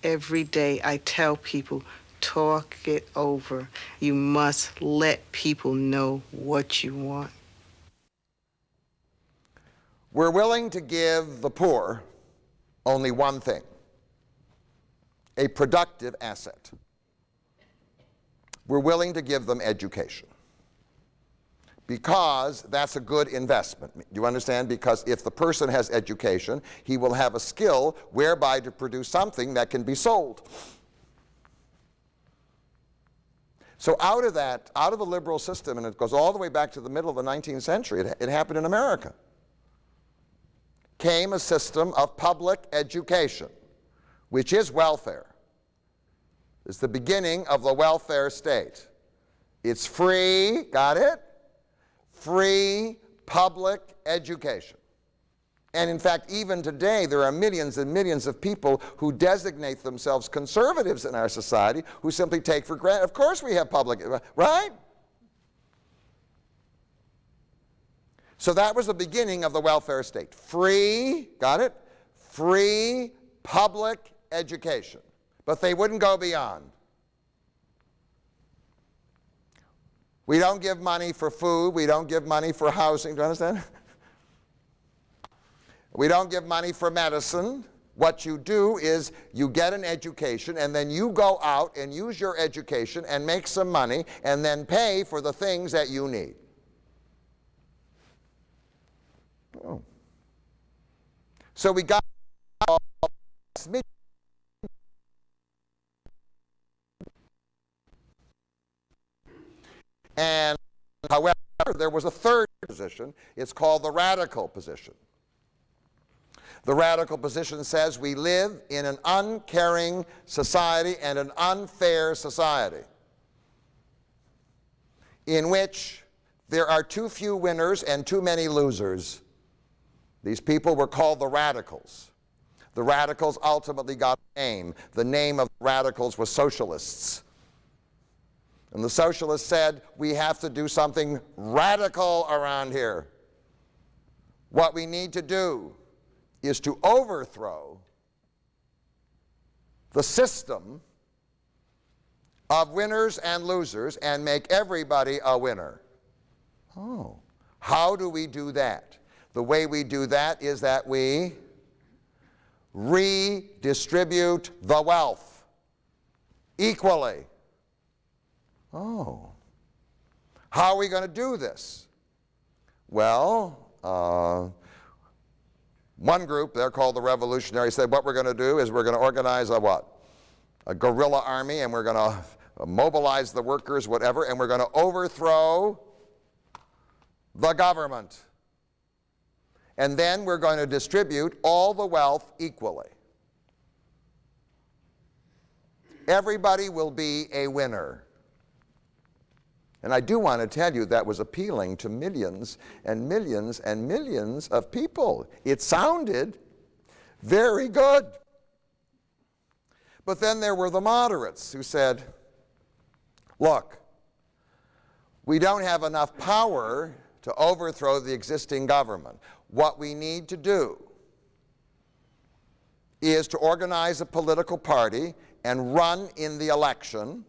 Every day I tell people, talk it over. You must let people know what you want. we're willing to give the poor only one thing: a productive asset. We're willing to give them education. because that's a good investment. Do you understand? Because if the person has education, he will have a skill whereby to produce something that can be sold. So out of that, out of the liberal system, and it goes all the way back to the middle of the 19th century, it happened in America, came a system of public education, which is welfare. It's the beginning of the welfare state. It's free, got it? Free public education. And in fact, even today, there are millions and millions of people who designate themselves conservatives in our society who simply take for granted, of course we have public, right? So that was the beginning of the welfare state. Free, got it? Free public education. But they wouldn't go beyond. We don't give money for food. We don't give money for housing. Do you understand? We don't give money for medicine. What you do is you get an education, and then you go out and use your education and make some money and then pay for the things that you need. Oh. So we got and however, there was a third position. It's called the radical position. The radical position says we live in an uncaring society and an unfair society in which there are too few winners and too many losers. These people were called the radicals. The radicals ultimately got a name. The name of the radicals was socialists. And the socialists said, we have to do something radical around here. What we need to do is to overthrow the system of winners and losers and make everybody a winner. Oh, how do we do that? The way we do that is that we redistribute the wealth equally. Oh, how are we going to do this? Well, one group, they're called the revolutionaries, said what we're going to do is we're going to organize a what? A guerrilla army, and we're going to mobilize the workers, whatever, and we're going to overthrow the government. And then we're going to distribute all the wealth equally. Everybody will be a winner. And I do want to tell you that was appealing to millions and millions and millions of people. It sounded very good. But then there were the moderates who said, look, we don't have enough power to overthrow the existing government. What we need to do is to organize a political party and run in the election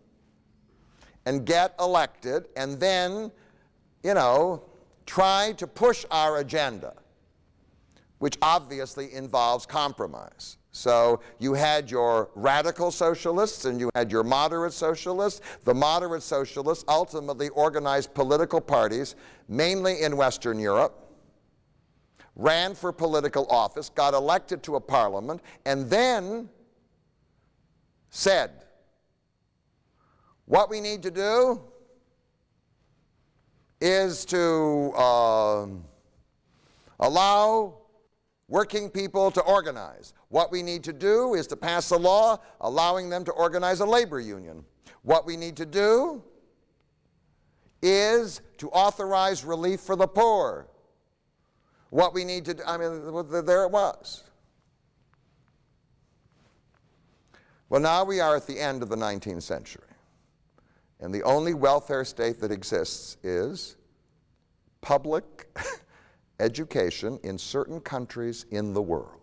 and get elected, and then, try to push our agenda, which obviously involves compromise. So you had your radical socialists and you had your moderate socialists. The moderate socialists ultimately organized political parties, mainly in Western Europe, ran for political office, got elected to a parliament, and then said, what we need to do is to allow working people to organize. What we need to do is to pass a law allowing them to organize a labor union. What we need to do is to authorize relief for the poor. What we need to do, there it was. Well, now we are at the end of the 19th century. And the only welfare state that exists is public education in certain countries in the world.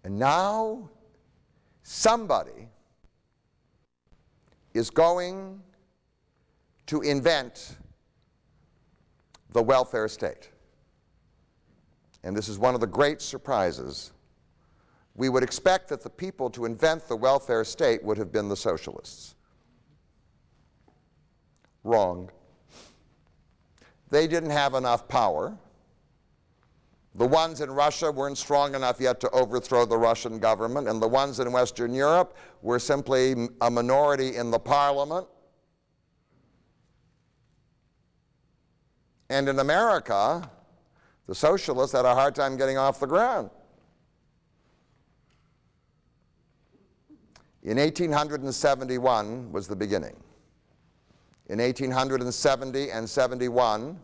And now somebody is going to invent the welfare state. And this is one of the great surprises. We would expect that the people to invent the welfare state would have been the socialists. Wrong. they didn't have enough power. The ones in Russia weren't strong enough yet to overthrow the Russian government, and the ones in Western Europe were simply a minority in the parliament. And in America, the socialists had a hard time getting off the ground. In 1871 was the beginning. In 1870 and 71,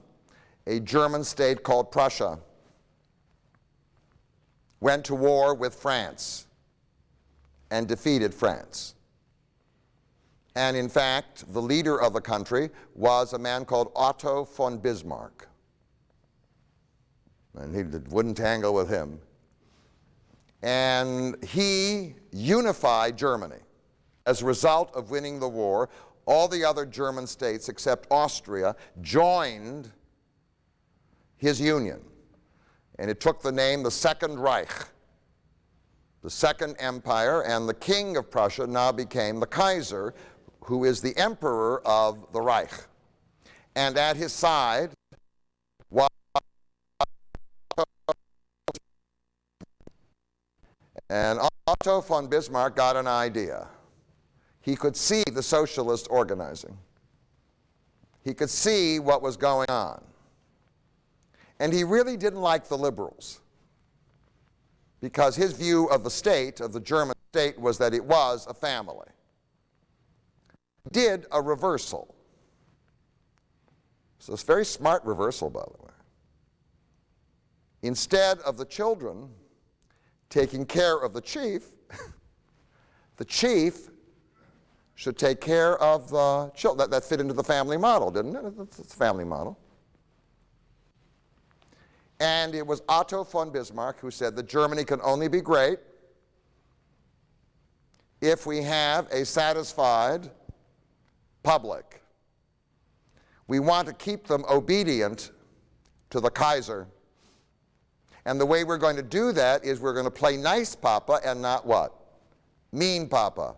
a German state called Prussia went to war with France and defeated France. And in fact, the leader of the country was a man called Otto von Bismarck. And he wouldn't tangle with him. And he unified Germany. As a result of winning the war, all the other German states except Austria joined his union. And it took the name the Second Reich, the Second Empire, and the king of Prussia now became the Kaiser, who is the emperor of the Reich. And at his side was and Otto von Bismarck got an idea. He could see the socialists organizing. He could see what was going on. And he really didn't like the liberals, because his view of the state, of the German state, was that it was a family. Did a reversal. So it's a very smart reversal, by the way. Instead of the children taking care of the chief, the chief should take care of the children. That fit into the family model, didn't it? It's a family model. And it was Otto von Bismarck who said that Germany can only be great if we have a satisfied public. We want to keep them obedient to the Kaiser. And the way we're going to do that is we're going to play nice papa and not what? Mean papa.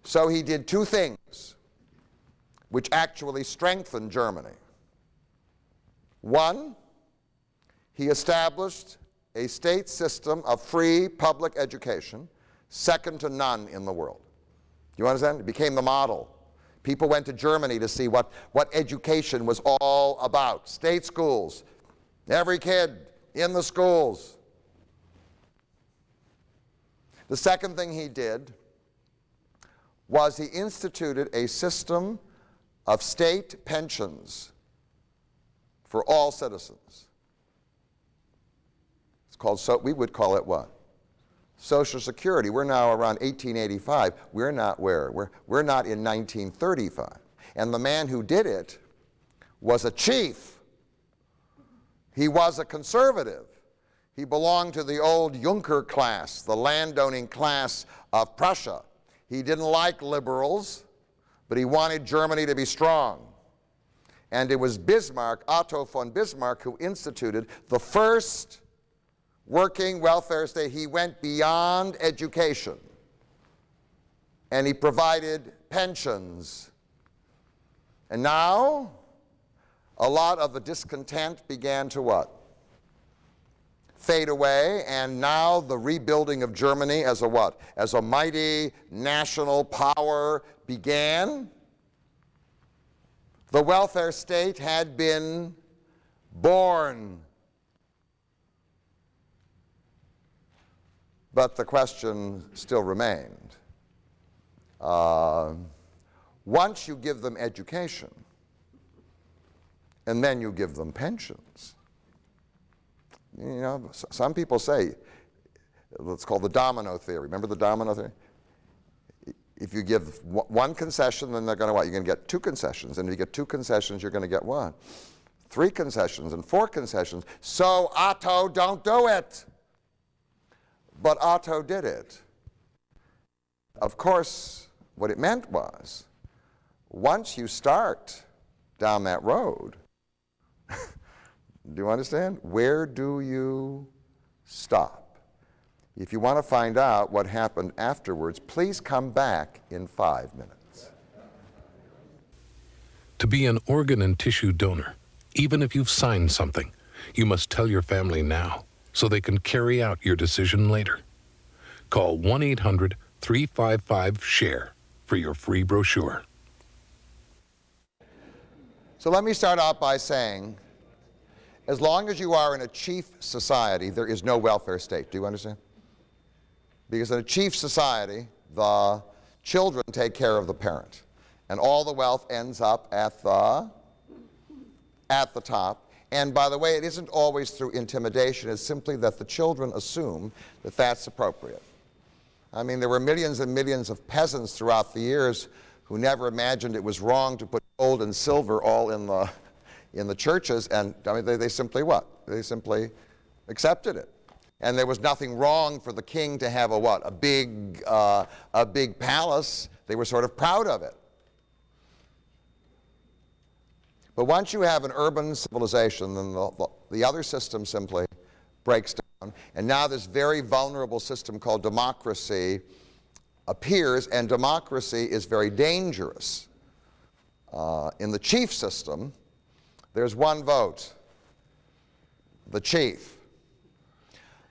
So he did two things which actually strengthened Germany. One, he established a state system of free public education, second to none in the world. Do you understand? It became the model. People went to Germany to see what education was all about. State schools, every kid in the schools. The second thing he did was he instituted a system of state pensions for all citizens. It's called, we would call it what? Social Security. We're now around 1885. We're not where? We're not in 1935. And the man who did it was a chief. He was a conservative. He belonged to the old Junker class, the landowning class of Prussia. He didn't like liberals, but he wanted Germany to be strong. And it was Bismarck, Otto von Bismarck, who instituted the first working welfare state. He went beyond education, and he provided pensions. And now, a lot of the discontent began to what? Fade away, and now the rebuilding of Germany as a what? As a mighty national power began. The welfare state had been born. But the question still remained. Once you give them education, and then you give them pensions, you know, some people say, it's called the domino theory. Remember the domino theory? If you give one concession, then they're going to what? You're going to get two concessions. And if you get two concessions, you're going to get what? 3 concessions and 4 concessions. So, Otto, don't do it. But Otto did it. Of course, what it meant was, once you start down that road, do you understand? Where do you stop? If you want to find out what happened afterwards, please come back in 5 minutes. To be an organ and tissue donor, even if you've signed something, you must tell your family now so they can carry out your decision later. Call 1-800-355-SHARE for your free brochure. So let me start out by saying, as long as you are in a chief society, there is no welfare state. Do you understand? Because in a chief society, the children take care of the parent, and all the wealth ends up at the top. And by the way, it isn't always through intimidation. It's simply that the children assume that that's appropriate. I mean, there were millions and millions of peasants throughout the years who never imagined it was wrong to put gold and silver all in the churches, and I mean, they simply what? They simply accepted it. And there was nothing wrong for the king to have a big palace. They were sort of proud of it. But once you have an urban civilization, then the other system simply breaks down. And now this very vulnerable system called democracy appears, and democracy is very dangerous. In the chief system, there's one vote, the chief.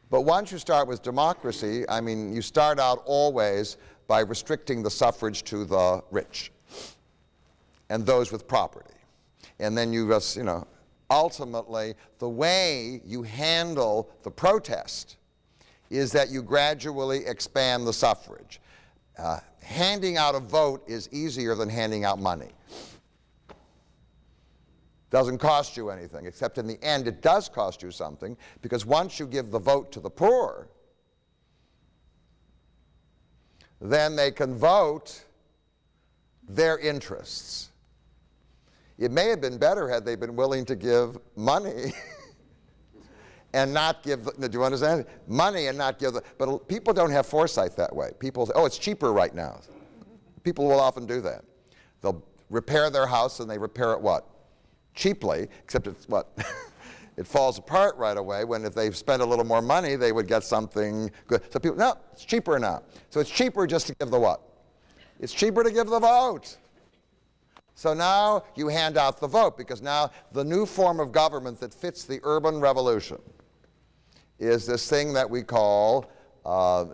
But once you start with democracy, I mean, you start out always by restricting the suffrage to the rich and those with property. And then you just, ultimately, the way you handle the protest is that you gradually expand the suffrage. Handing out a vote is easier than handing out money. Doesn't cost you anything, except in the end it does cost you something, because once you give the vote to the poor, then they can vote their interests. It may have been better had they been willing to give money and not give, do you understand? Money and not give, but people don't have foresight that way. People say, oh, it's cheaper right now. People will often do that. They'll repair their house and they repair it what? Cheaply, except it's what? It falls apart right away, when if they've spent a little more money, they would get something good. So people, no, it's cheaper now. So it's cheaper just to give the what? It's cheaper to give the vote. So now you hand out the vote, because now the new form of government that fits the urban revolution is this thing that we call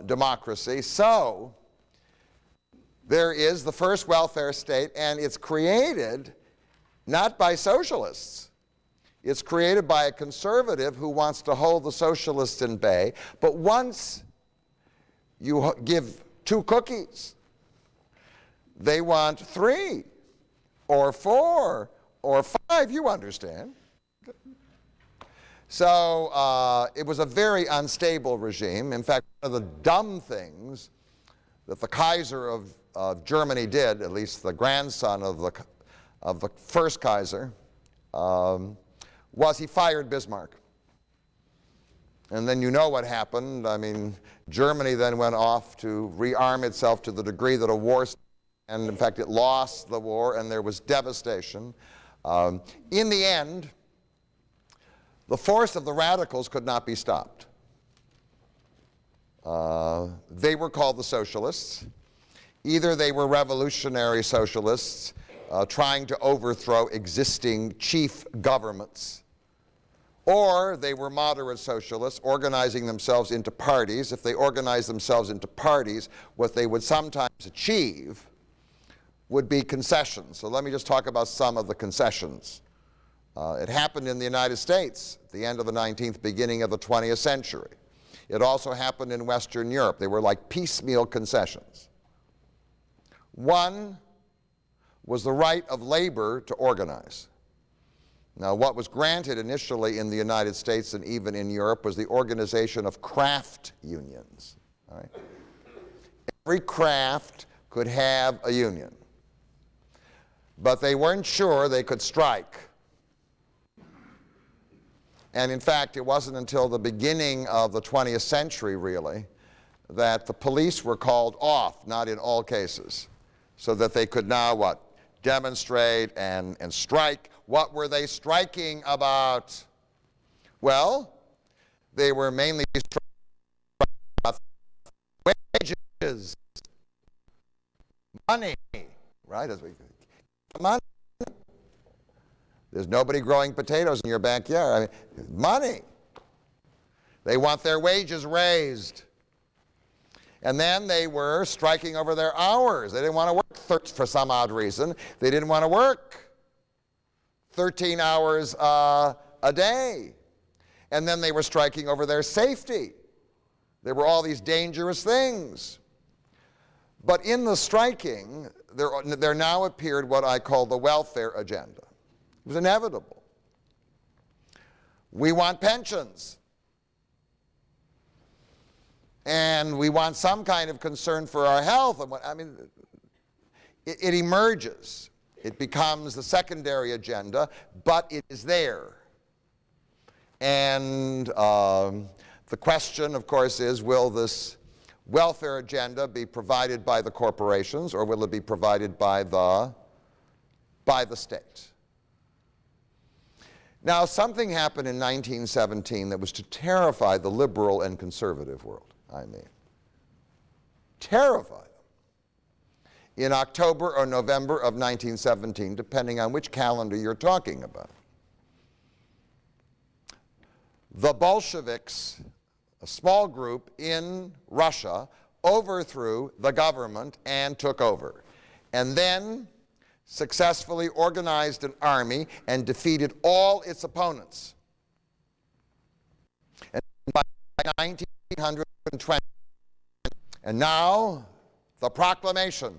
democracy. So there is the first welfare state, and it's created not by socialists. It's created by a conservative who wants to hold the socialists in bay. But once you give 2 cookies, they want 3 or 4 or 5, you understand. So it was a very unstable regime. In fact, one of the dumb things that the Kaiser of Germany did, at least the grandson of the first Kaiser, was he fired Bismarck. And then you know what happened. I mean, Germany then went off to rearm itself to the degree that a war, and in fact it lost the war, and there was devastation. In the end, the force of the radicals could not be stopped. They were called the socialists. Either they were revolutionary socialists trying to overthrow existing chief governments, or they were moderate socialists organizing themselves into parties. If they organized themselves into parties, what they would sometimes achieve would be concessions. So let me just talk about some of the concessions. It happened in the United States at the end of the 19th, beginning of the 20th century. It also happened in Western Europe. They were like piecemeal concessions. One was the right of labor to organize. Now, what was granted initially in the United States and even in Europe was the organization of craft unions. All right? Every craft could have a union, but they weren't sure they could strike. And in fact, it wasn't until the beginning of the 20th century, really, that the police were called off, not in all cases, so that they could now what? Demonstrate and strike. What were they striking about? Well, they were mainly striking about wages, money, right? Money. There's nobody growing potatoes in your backyard. I mean, money. They want their wages raised. And then they were striking over their hours. They didn't want to work for some odd reason. They didn't want to work 13 hours a day. And then they were striking over their safety. There were all these dangerous things. But in the striking, there now appeared what I call the welfare agenda. It was inevitable. We want pensions. And we want some kind of concern for our health. I mean, it emerges. It becomes the secondary agenda, but it is there. And the question, of course, is, will this welfare agenda be provided by the corporations, or will it be provided by the state? Now, something happened in 1917 that was to terrify the liberal and conservative world. I mean, terrify them. In October or November of 1917, depending on which calendar you're talking about, the Bolsheviks, a small group in Russia, overthrew the government and took over, and then successfully organized an army and defeated all its opponents. And by 1920, and now the proclamation,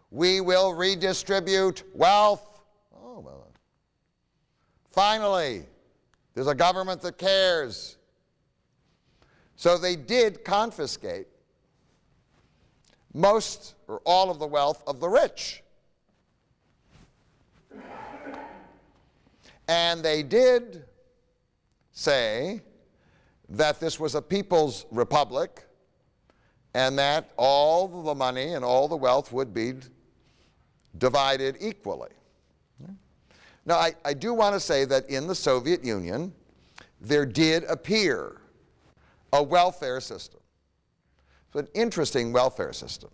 we will redistribute wealth. Oh, well. Finally, there's a government that cares. So they did confiscate most or all of the wealth of the rich. And they did say that this was a people's republic and that all the money and all the wealth would be divided equally. Now, I do want to say that in the Soviet Union, there did appear a welfare system. It's an interesting welfare system.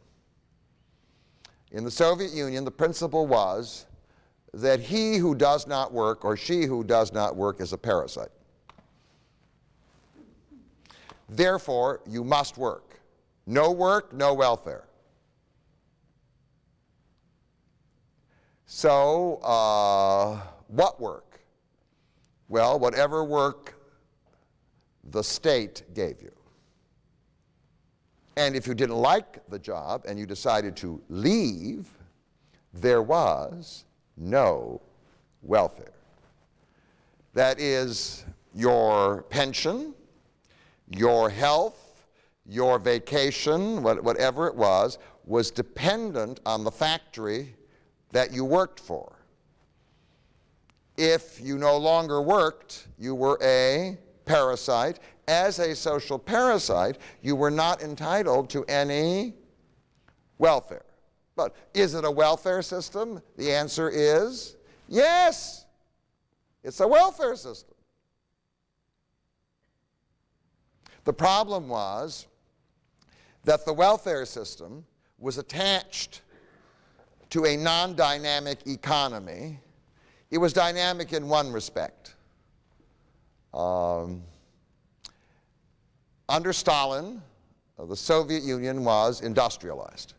In the Soviet Union, the principle was that he who does not work or she who does not work is a parasite. Therefore, you must work. No work, no welfare. So, what work? Well, whatever work the state gave you. And if you didn't like the job and you decided to leave, there was no welfare. That is, your pension, your health, your vacation, whatever it was dependent on the factory that you worked for. If you no longer worked, you were a parasite. As a social parasite, you were not entitled to any welfare. But is it a welfare system? The answer is yes. It's a welfare system. The problem was that the welfare system was attached to a non-dynamic economy. It was dynamic in one respect. Under Stalin, the Soviet Union was industrialized.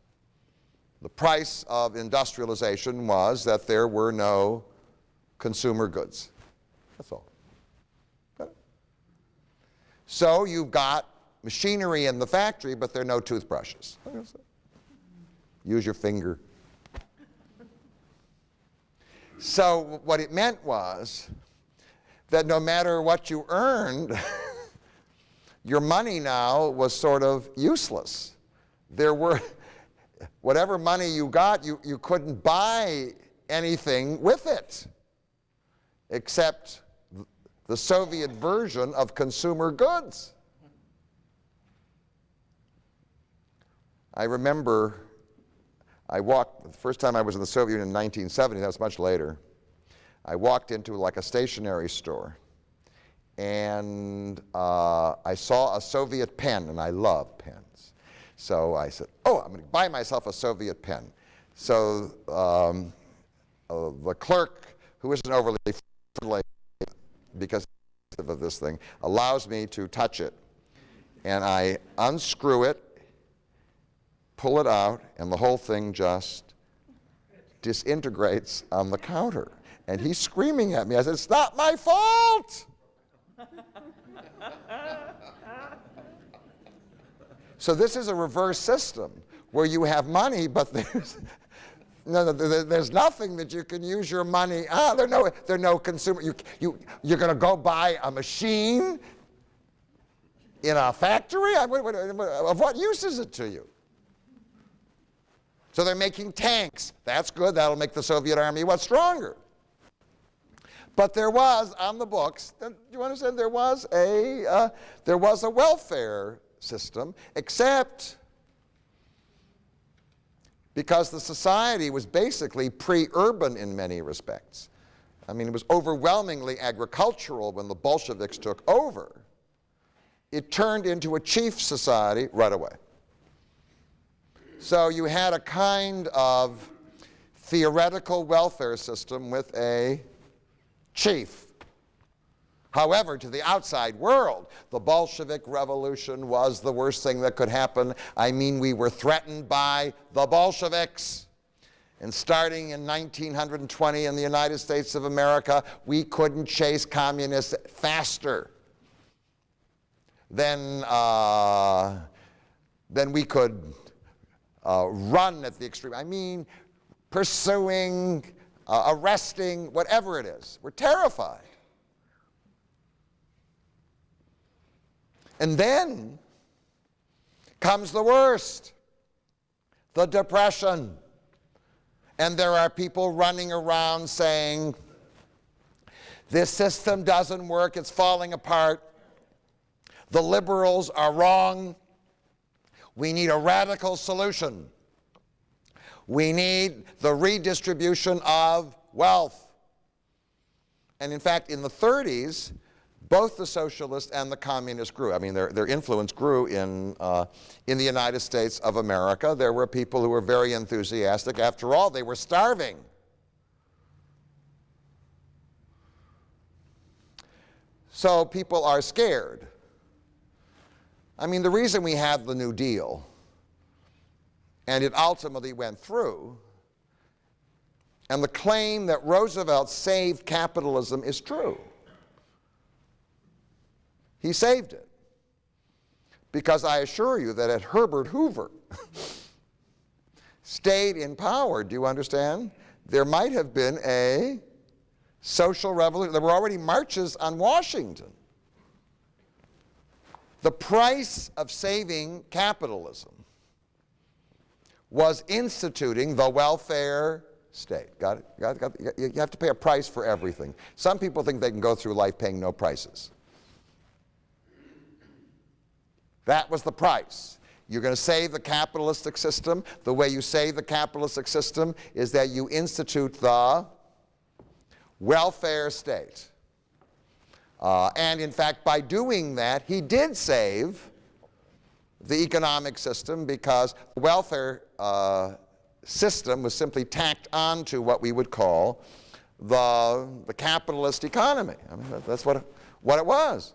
The price of industrialization was that there were no consumer goods. That's all. So you've got machinery in the factory, but there are no toothbrushes. Use your finger. So what it meant was that no matter what you earned, your money now was sort of useless. Whatever money you got, you couldn't buy anything with it except the Soviet version of consumer goods. I remember the first time I was in the Soviet Union in 1970, that was much later, I walked into like a stationery store and I saw a Soviet pen, and I love pens. So I said, oh, I'm going to buy myself a Soviet pen. So the clerk who isn't overly friendly because of this thing, allows me to touch it. And I unscrew it, pull it out, and the whole thing just disintegrates on the counter. And he's screaming at me. I said, "It's not my fault!" So this is a reverse system where you have money, but there's nothing that you can use your money. There are no consumer. You're going to go buy a machine in a factory? Of what use is it to you? So they're making tanks. That's good. That'll make the Soviet army what, stronger? But there was on the books. Do you understand? There was a welfare system, except because the society was basically pre-urban in many respects. I mean, it was overwhelmingly agricultural when the Bolsheviks took over. It turned into a chief society right away. So you had a kind of theoretical welfare system with a chief. However, to the outside world, the Bolshevik Revolution was the worst thing that could happen. I mean, we were threatened by the Bolsheviks. And starting in 1920 in the United States of America, we couldn't chase communists faster than we could run at the extreme. I mean, pursuing, arresting, whatever it is. We're terrified. And then comes the worst, the Depression. And there are people running around saying, this system doesn't work, it's falling apart. The liberals are wrong. We need a radical solution. We need the redistribution of wealth. And in fact, in the 30s, both the socialists and the communists grew. I mean, their influence grew in the United States of America. There were people who were very enthusiastic. After all, they were starving. So people are scared. I mean, the reason we have the New Deal, and it ultimately went through, and the claim that Roosevelt saved capitalism is true. He saved it. Because I assure you that if Herbert Hoover stayed in power, do you understand? There might have been a social revolution. There were already marches on Washington. The price of saving capitalism was instituting the welfare state. Got it? You have to pay a price for everything. Some people think they can go through life paying no prices. That was the price. You're going to save the capitalistic system. The way you save the capitalistic system is that you institute the welfare state. And in fact, by doing that, he did save the economic system, because the welfare system was simply tacked onto what we would call the capitalist economy. I mean, that's what it was.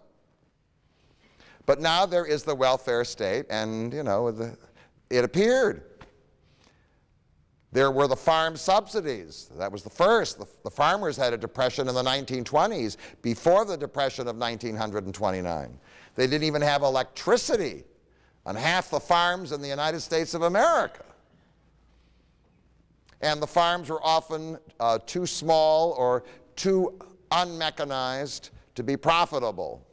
But now there is the welfare state, and it appeared. There were the farm subsidies. That was the first. The farmers had a depression in the 1920s, before the depression of 1929. They didn't even have electricity on half the farms in the United States of America. And the farms were often too small or too unmechanized to be profitable.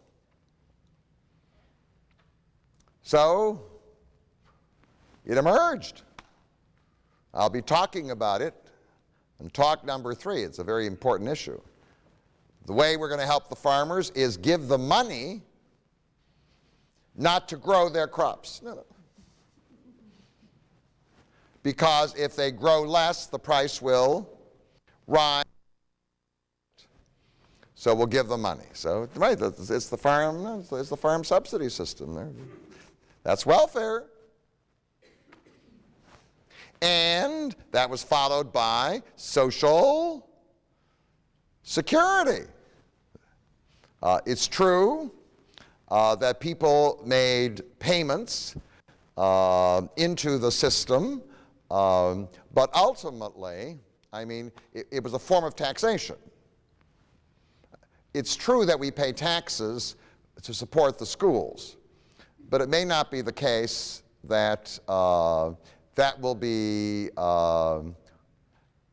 So it emerged. I'll be talking about it in talk number 3. It's a very important issue. The way we're going to help the farmers is give them money not to grow their crops. No. Because if they grow less, the price will rise. So we'll give them money. So right, it's the farm subsidy system there. That's welfare. And that was followed by social security. It's true that people made payments into the system, but ultimately, I mean, it was a form of taxation. It's true that we pay taxes to support the schools, but it may not be the case that that will be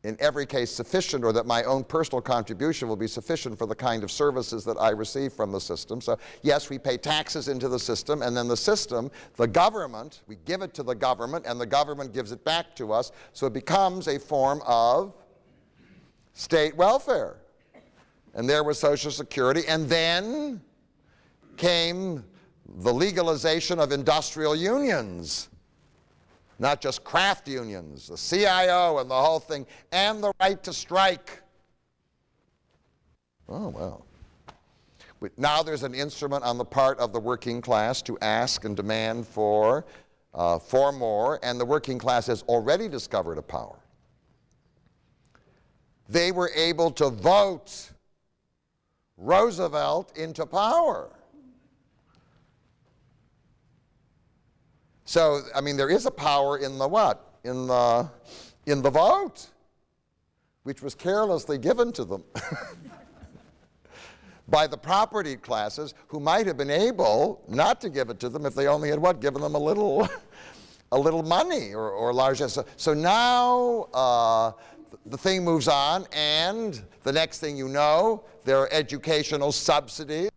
in every case sufficient, or that my own personal contribution will be sufficient for the kind of services that I receive from the system. So yes, we pay taxes into the system, and then the system, the government, we give it to the government, and the government gives it back to us, so it becomes a form of state welfare. And there was Social Security, and then came the legalization of industrial unions. Not just craft unions, the CIO and the whole thing, and the right to strike. Oh, well. Now there's an instrument on the part of the working class to ask and demand for more, and the working class has already discovered a power. They were able to vote Roosevelt into power. So, I mean, there is a power in the what? In the vote, which was carelessly given to them by the property classes, who might have been able not to give it to them if they only had what? Given them a little money or large. So now the thing moves on, and the next thing you know, there are educational subsidies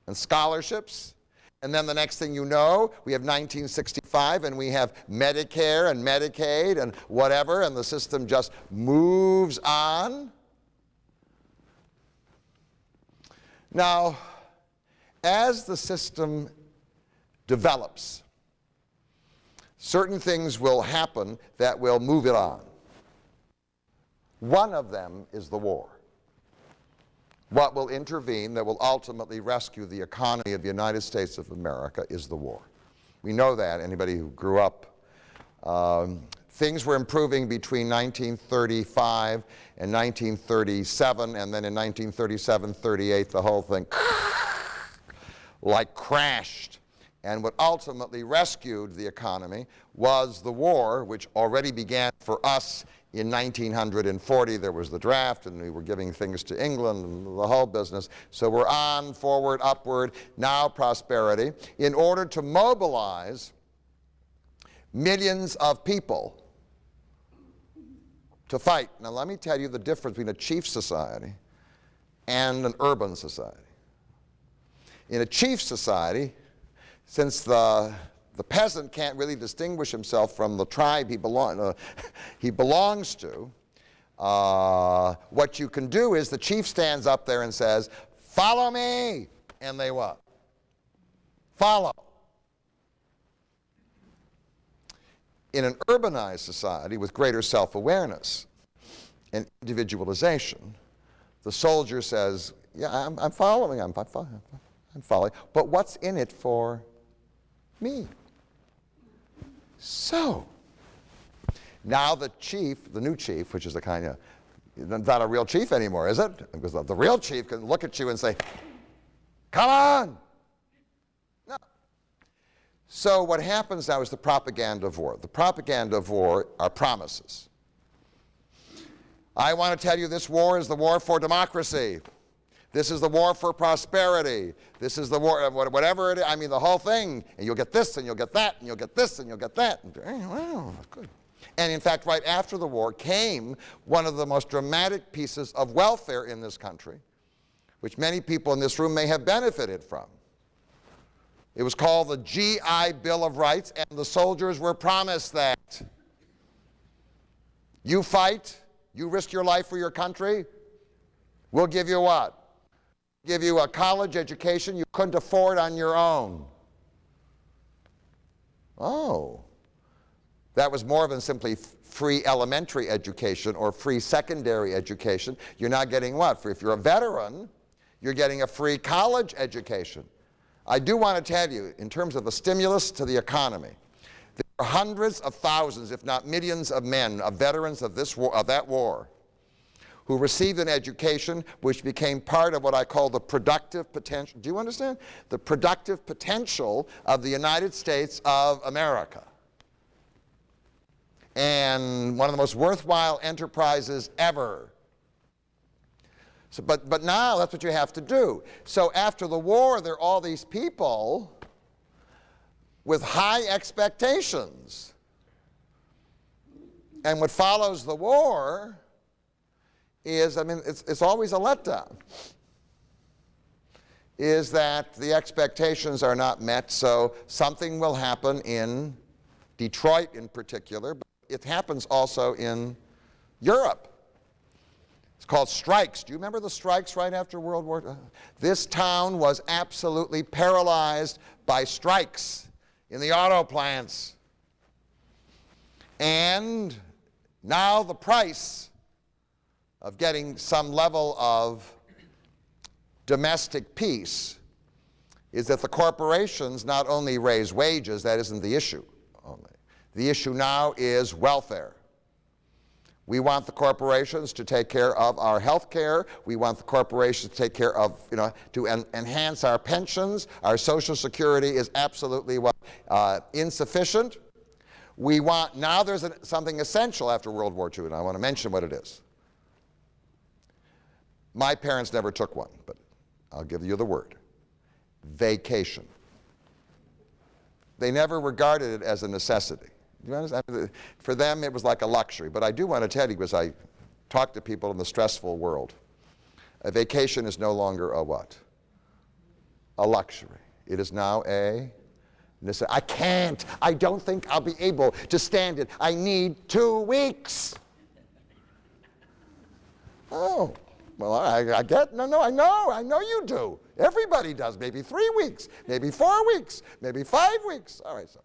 and scholarships. And then the next thing you know, we have 1965, and we have Medicare and Medicaid and whatever, and the system just moves on. Now, as the system develops, certain things will happen that will move it on. One of them is the war. What will intervene that will ultimately rescue the economy of the United States of America is the war. We know that, anybody who grew up. Things were improving between 1935 and 1937, and then in 1937, 38, the whole thing like crashed. And what ultimately rescued the economy was the war, which already began for us in 1940. There was the draft, and we were giving things to England and the whole business. So we're on, forward, upward, now prosperity, in order to mobilize millions of people to fight. Now let me tell you the difference between a chief society and an urban society. In a chief society, since the peasant can't really distinguish himself from the tribe he belongs to, what you can do is the chief stands up there and says, "Follow me," and they what? Follow. In an urbanized society with greater self-awareness and individualization, the soldier says, "Yeah, I'm following, I'm following, but what's in it for me?" So, now the chief, the new chief, which is the kind of, not a real chief anymore, is it? Because the real chief can look at you and say, "Come on!" No. So what happens now is the propaganda of war. The propaganda of war are promises. I want to tell you this war is the war for democracy. This is the war for prosperity. This is the war, whatever it is, I mean the whole thing. And you'll get this, and you'll get that, and you'll get this, and you'll get that. And, well, good. And in fact, right after the war came one of the most dramatic pieces of welfare in this country, which many people in this room may have benefited from. It was called the GI Bill of Rights, and the soldiers were promised that. You fight, you risk your life for your country, we'll give you what? Give you a college education you couldn't afford on your own. Oh, that was more than simply free elementary education or free secondary education. You're not getting what? If you're a veteran, you're getting a free college education. I do want to tell you, in terms of the stimulus to the economy, there are hundreds of thousands, if not millions of men, of veterans of this war, of that war, who received an education which became part of what I call the productive potential. Do you understand? The productive potential of the United States of America. And one of the most worthwhile enterprises ever. So, but now that's what you have to do. So after the war, there are all these people with high expectations. And what follows the war is, I mean, it's always a letdown, is that the expectations are not met, so something will happen in Detroit in particular, but it happens also in Europe. It's called strikes. Do you remember the strikes right after World War II? This town was absolutely paralyzed by strikes in the auto plants. And now the price of getting some level of domestic peace is that the corporations not only raise wages, that isn't the issue only. The issue now is welfare. We want the corporations to take care of our health care. We want the corporations to take care of, to enhance our pensions. Our Social Security is absolutely insufficient. We want, now there's something essential after World War II, and I want to mention what it is. My parents never took one, but I'll give you the word. Vacation. They never regarded it as a necessity. Do you understand? For them, it was like a luxury. But I do want to tell you, because I talk to people in the stressful world, a vacation is no longer a what? A luxury. It is now a necessity. I don't think I'll be able to stand it. I need 2 weeks. Oh, well, I get, no, I know you do. Everybody does. Maybe 3 weeks, maybe 4 weeks, maybe 5 weeks. All right, fine.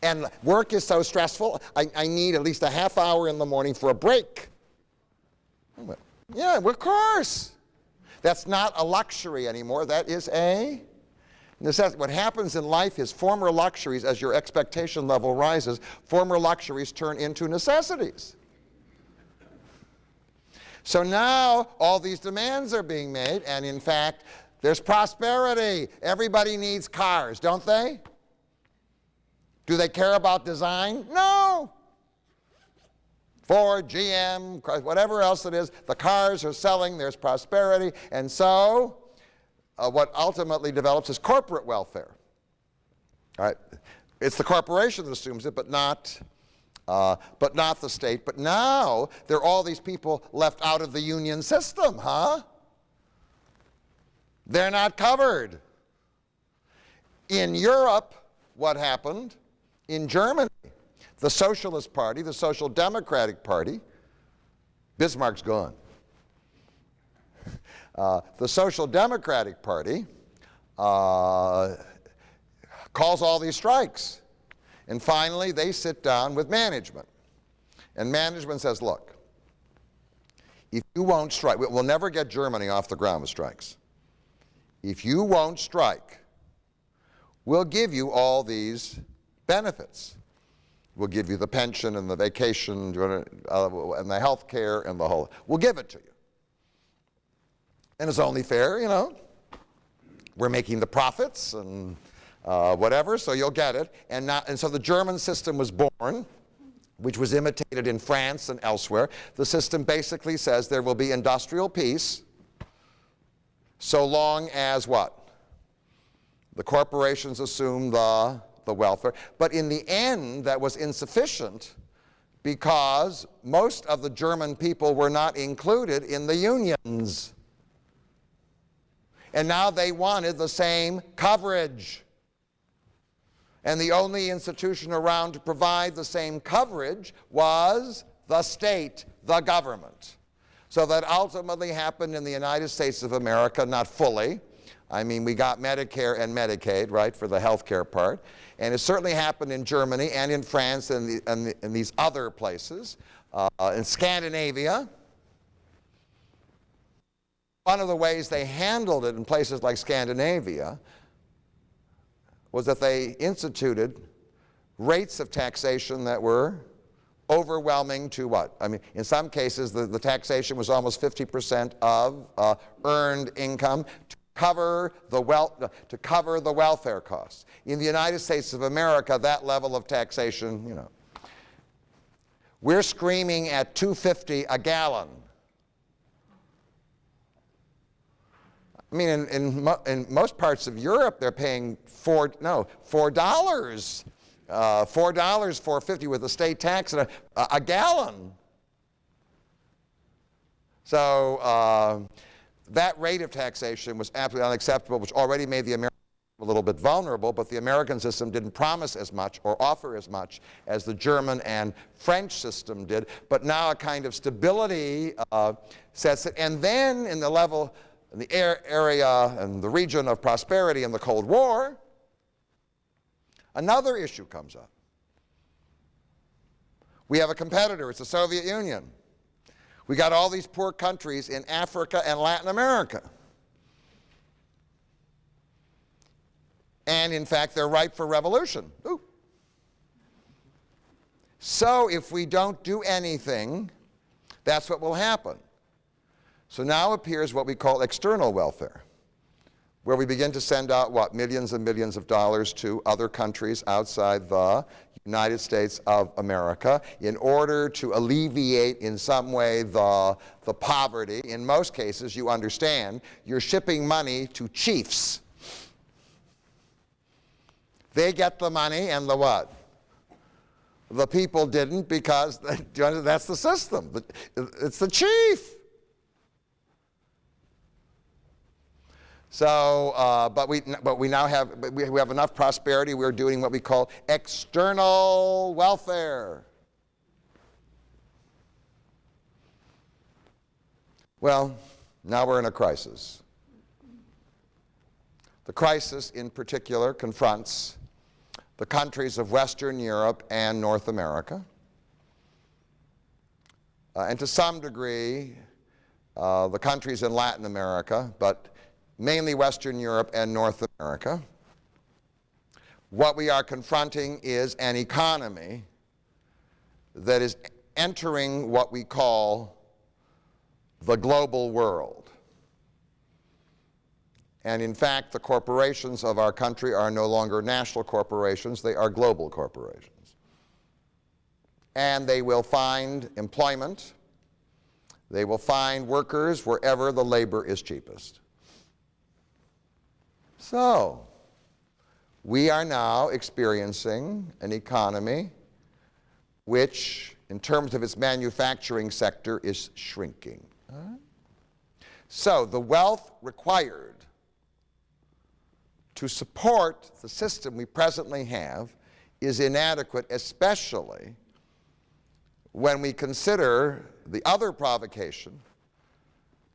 And work is so stressful, I need at least a half hour in the morning for a break. Yeah, of course. That's not a luxury anymore. That is a necessity. What happens in life is former luxuries, as your expectation level rises, former luxuries turn into necessities. So now all these demands are being made, and in fact, there's prosperity. Everybody needs cars, don't they? Do they care about design? No. Ford, GM, whatever else it is, the cars are selling, there's prosperity, and so what ultimately develops is corporate welfare. All right? It's the corporation that assumes it, but not the state. But now there are all these people left out of the union system, huh? They're not covered. In Europe, what happened? In Germany, the Socialist Party, the Social Democratic Party, Bismarck's gone. The Social Democratic Party calls all these strikes. And finally, they sit down with management. And management says, look, if you won't strike, we'll never get Germany off the ground with strikes. If you won't strike, we'll give you all these benefits. We'll give you the pension and the vacation and the health care and the whole. We'll give it to you. And it's only fair, We're making the profits and whatever, so you'll get it. And so the German system was born, which was imitated in France and elsewhere. The system basically says there will be industrial peace so long as what? The corporations assume the welfare. But in the end, that was insufficient because most of the German people were not included in the unions. And now they wanted the same coverage. And the only institution around to provide the same coverage was the state, the government. So that ultimately happened in the United States of America, not fully. I mean, we got Medicare and Medicaid, right, for the health care part. And it certainly happened in Germany and in France and these other places. In Scandinavia, one of the ways they handled it in places like Scandinavia was that they instituted rates of taxation that were overwhelming to what? I mean, in some cases, the taxation was almost 50% of earned income to cover the welfare costs. In the United States of America, that level of taxation, you know, we're screaming at $2.50 a gallon. I mean, in most parts of Europe, they're paying $4, $4.50 with the state tax and a gallon. So that rate of taxation was absolutely unacceptable, which already made the American a little bit vulnerable, but the American system didn't promise as much or offer as much as the German and French system did. But now a kind of stability sets it. And then in the level, in the area and the region of prosperity in the Cold War, another issue comes up. We have a competitor, it's the Soviet Union. We got all these poor countries in Africa and Latin America. And in fact, they're ripe for revolution. Ooh. So if we don't do anything, that's what will happen. So now appears what we call external welfare, where we begin to send out, what, millions and millions of dollars to other countries outside the United States of America in order to alleviate in some way the poverty. In most cases, you understand, you're shipping money to chiefs. They get the money and the what? The people didn't because that's the system. It's the chief. So, but we now have enough prosperity. We're doing what we call external welfare. Well, now we're in a crisis. The crisis in particular confronts the countries of Western Europe and North America, and to some degree the countries in Latin America, but mainly Western Europe and North America. What we are confronting is an economy that is entering what we call the global world. And in fact, the corporations of our country are no longer national corporations, they are global corporations. And they will find employment, they will find workers wherever the labor is cheapest. So, we are now experiencing an economy which, in terms of its manufacturing sector, is shrinking. So, the wealth required to support the system we presently have is inadequate, especially when we consider the other provocation.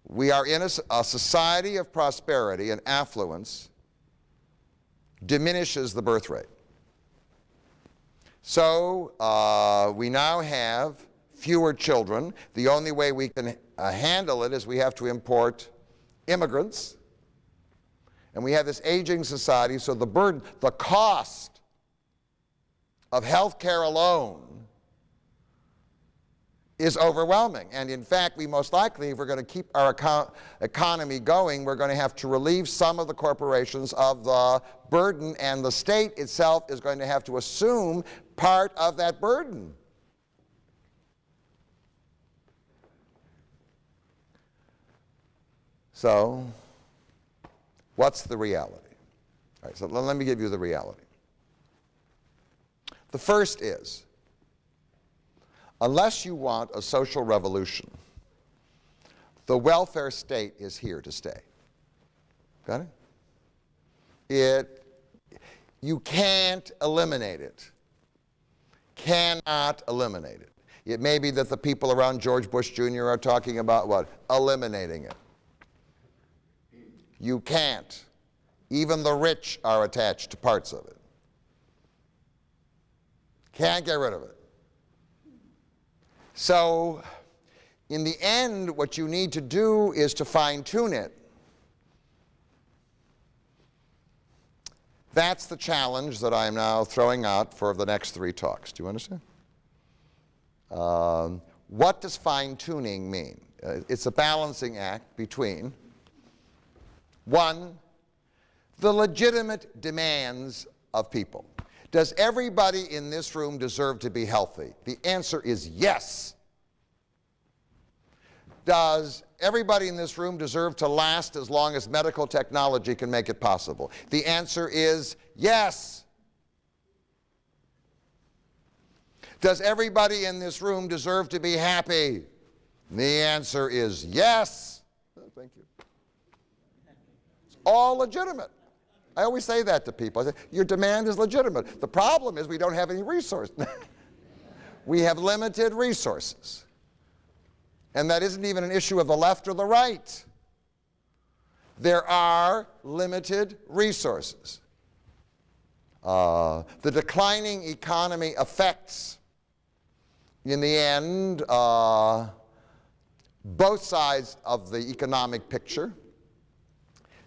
We are in a society of prosperity and affluence diminishes the birth rate. So we now have fewer children. The only way we can handle it is we have to import immigrants. And we have this aging society, so the burden, the cost of health care alone is overwhelming. And in fact, we most likely, if we're going to keep our economy going, we're going to have to relieve some of the corporations of the burden, and the state itself is going to have to assume part of that burden. So, what's the reality? All right, so let me give you the reality. The first is, unless you want a social revolution, the welfare state is here to stay. Got it? You can't eliminate it. Cannot eliminate it. It may be that the people around George Bush Jr. are talking about what? Eliminating it. You can't. Even the rich are attached to parts of it. Can't get rid of it. So, in the end, what you need to do is to fine-tune it. That's the challenge that I am now throwing out for the next 3 talks. Do you understand? What does fine-tuning mean? It's a balancing act between, one, the legitimate demands of people. Does everybody in this room deserve to be healthy? The answer is yes. Does everybody in this room deserve to last as long as medical technology can make it possible? The answer is yes. Does everybody in this room deserve to be happy? The answer is yes. Oh, thank you. It's all legitimate. I always say that to people. I say, your demand is legitimate. The problem is we don't have any resources. We have limited resources. And that isn't even an issue of the left or the right. There are limited resources. The declining economy affects, in the end, both sides of the economic picture.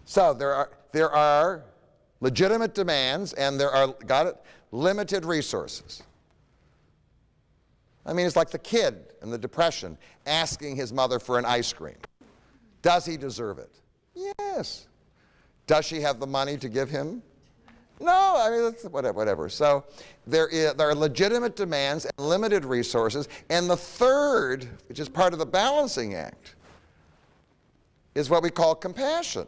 So there are legitimate demands and there are, got it, limited resources. I mean, it's like the kid in the Depression asking his mother for an ice cream. Does he deserve it? Yes. Does she have the money to give him? No, I mean, that's whatever. So there are legitimate demands and limited resources. And the third, which is part of the balancing act, is what we call compassion.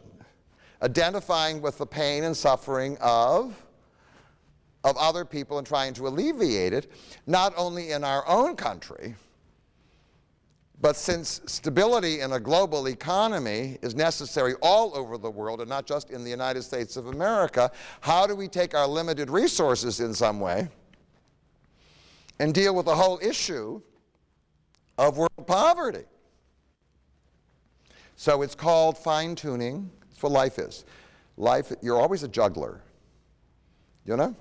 Identifying with the pain and suffering of other people and trying to alleviate it, not only in our own country, but since stability in a global economy is necessary all over the world and not just in the United States of America, how do we take our limited resources in some way and deal with the whole issue of world poverty? So it's called fine-tuning. That's what life is. Life, you're always a juggler, you know?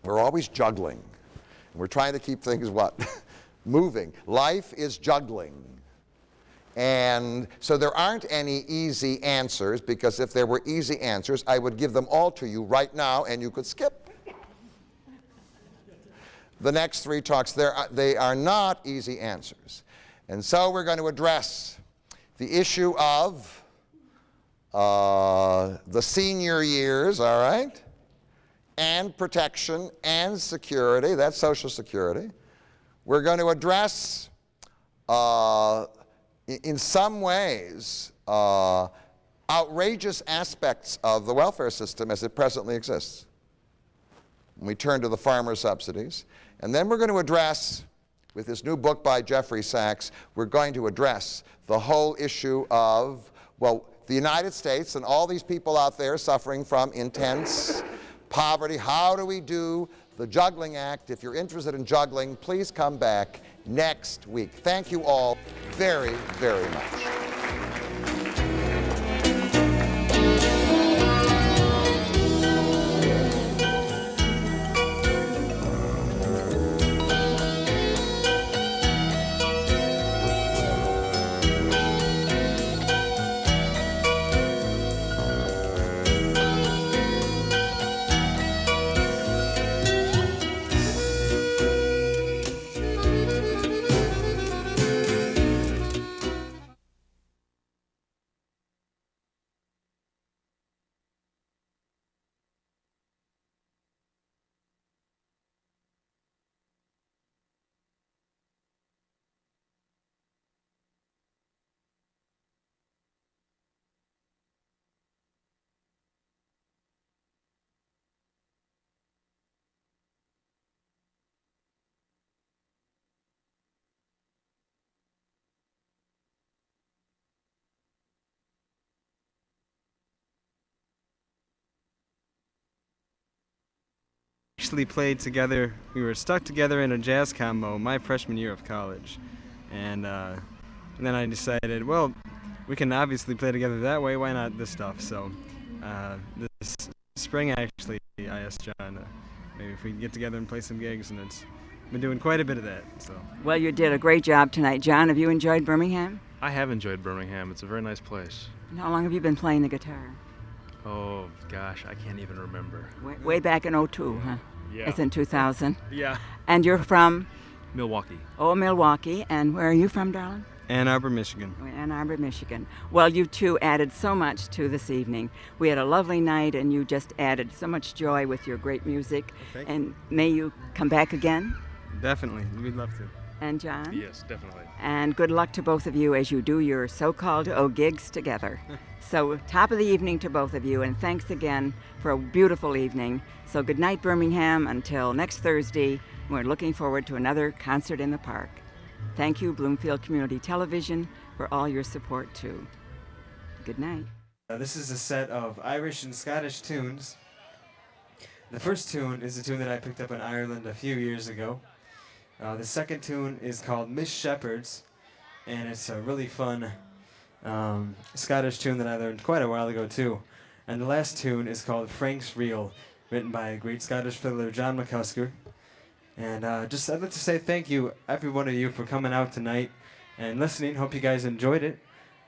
We're always juggling. We're trying to keep things, what? Moving. Life is juggling. And so there aren't any easy answers, because if there were easy answers, I would give them all to you right now and you could skip. The next three talks, they are not easy answers. And so we're going to address the issue of the senior years, all right? And protection and security, that's Social Security. We're going to address, in some ways, outrageous aspects of the welfare system as it presently exists. We turn to the farmer subsidies. And then we're going to address, with this new book by Jeffrey Sachs, we're going to address the whole issue of, well, the United States and all these people out there suffering from intense poverty. How do we do the juggling act? If you're interested in juggling, please come back next week. Thank you all very, very much. Actually played together. We were stuck together in a jazz combo my freshman year of college, and then I decided, well, we can obviously play together that way. Why not this stuff? So this spring, actually, I asked John maybe if we can get together and play some gigs, and it's been doing quite a bit of that. So. Well, you did a great job tonight, John. Have you enjoyed Birmingham? I have enjoyed Birmingham. It's a very nice place. And how long have you been playing the guitar? Oh gosh, I can't even remember. Way back in '02, huh? Yeah. It's in 2000. Yeah. And you're from? Milwaukee. Oh, Milwaukee. And where are you from, darling? Ann Arbor, Michigan. Ann Arbor, Michigan. Well, you two added so much to this evening. We had a lovely night, and you just added so much joy with your great music. Thank you. And may you come back again. Definitely. We'd love to. And John? Yes, definitely. And good luck to both of you as you do your so-called gigs together. So top of the evening to both of you, and thanks again for a beautiful evening. So good night, Birmingham, until next Thursday. We're looking forward to another concert in the park. Thank you, Bloomfield Community Television, for all your support, too. Good night. This is a set of Irish and Scottish tunes. The first tune is a tune that I picked up in Ireland a few years ago. The second tune is called Miss Shepherd's, and it's a really fun Scottish tune that I learned quite a while ago, too. And the last tune is called Frank's Reel, written by a great Scottish fiddler, John McCusker. And I'd like to say thank you, every one of you, for coming out tonight and listening. Hope you guys enjoyed it.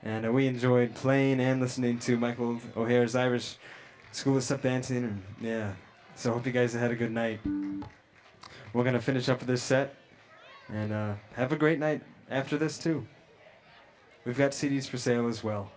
And we enjoyed playing and listening to Michael O'Hare's Irish School of Step Dancing. And yeah, so hope you guys had a good night. We're going to finish up with this set. And have a great night after this, too. We've got CDs for sale as well.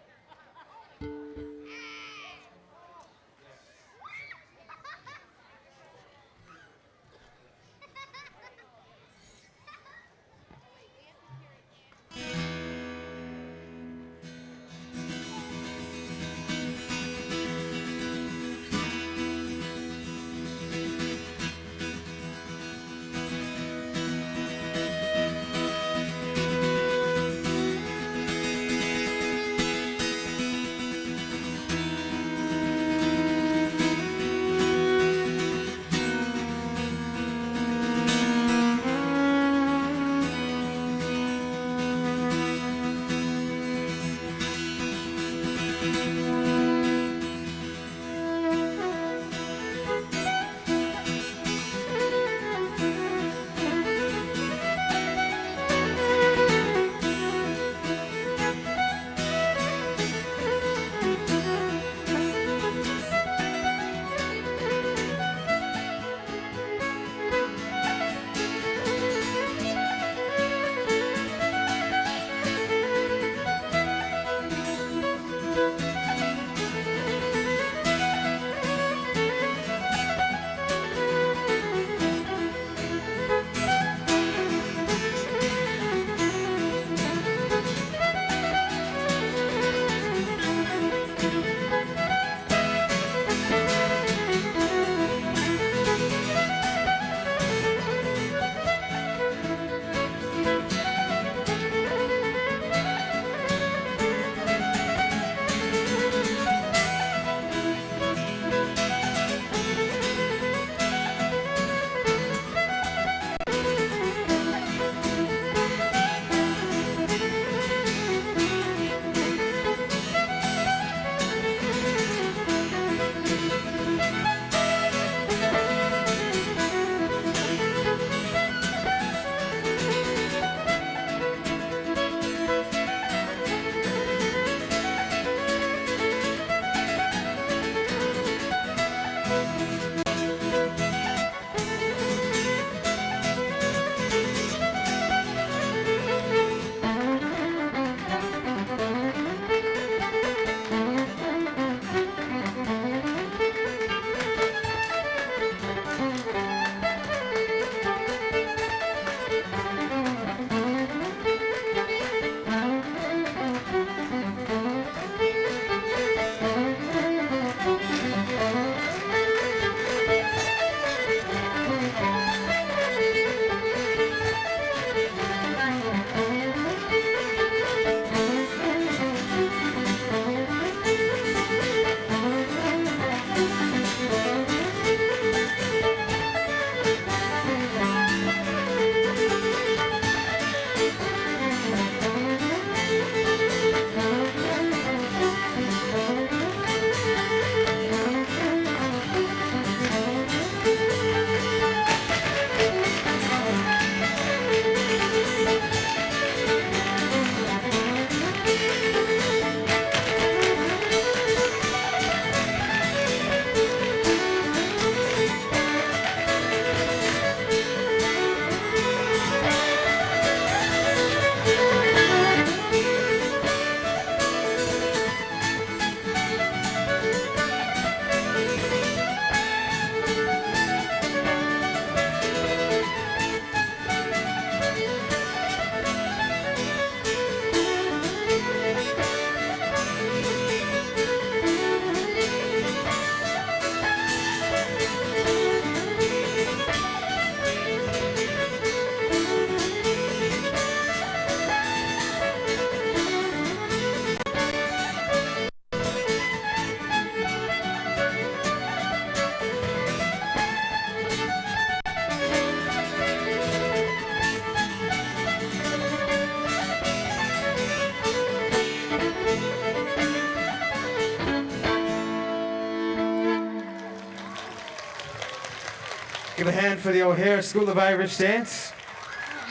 Give a hand for the O'Hare School of Irish Dance.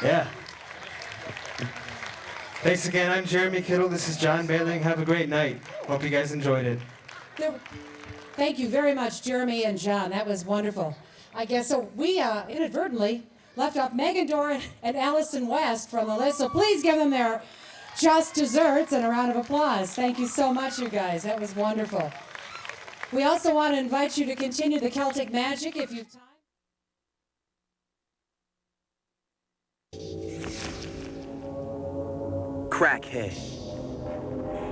Yeah. Thanks again. I'm Jeremy Kittle. This is John Bailing. Have a great night. Hope you guys enjoyed it. Thank you very much, Jeremy and John. That was wonderful. I guess so. We inadvertently left off Megan Dorr and Allison West from the list. So please give them their just desserts and a round of applause. Thank you so much, you guys. That was wonderful. We also want to invite you to continue the Celtic Magic if you've time. Crackhead,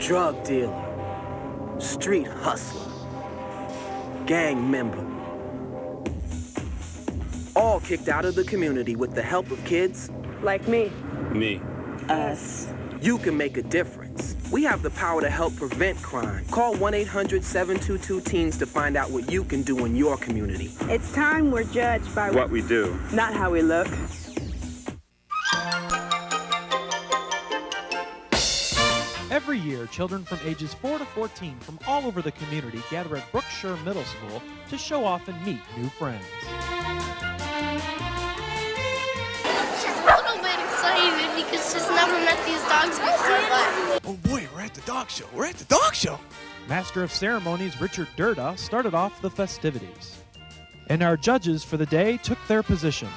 drug dealer, street hustler, gang member. All kicked out of the community with the help of kids like me. Me. Us. You can make a difference. We have the power to help prevent crime. Call 1-800-722-TEENS to find out what you can do in your community. It's time we're judged by what we do, not how we look. Every year, children from ages 4 to 14 from all over the community gather at Brookshire Middle School to show off and meet new friends. She's a little bit excited because she's never met these dogs before, but... Oh boy, we're at the dog show. We're at the dog show. Master of Ceremonies Richard Durda started off the festivities. And our judges for the day took their positions.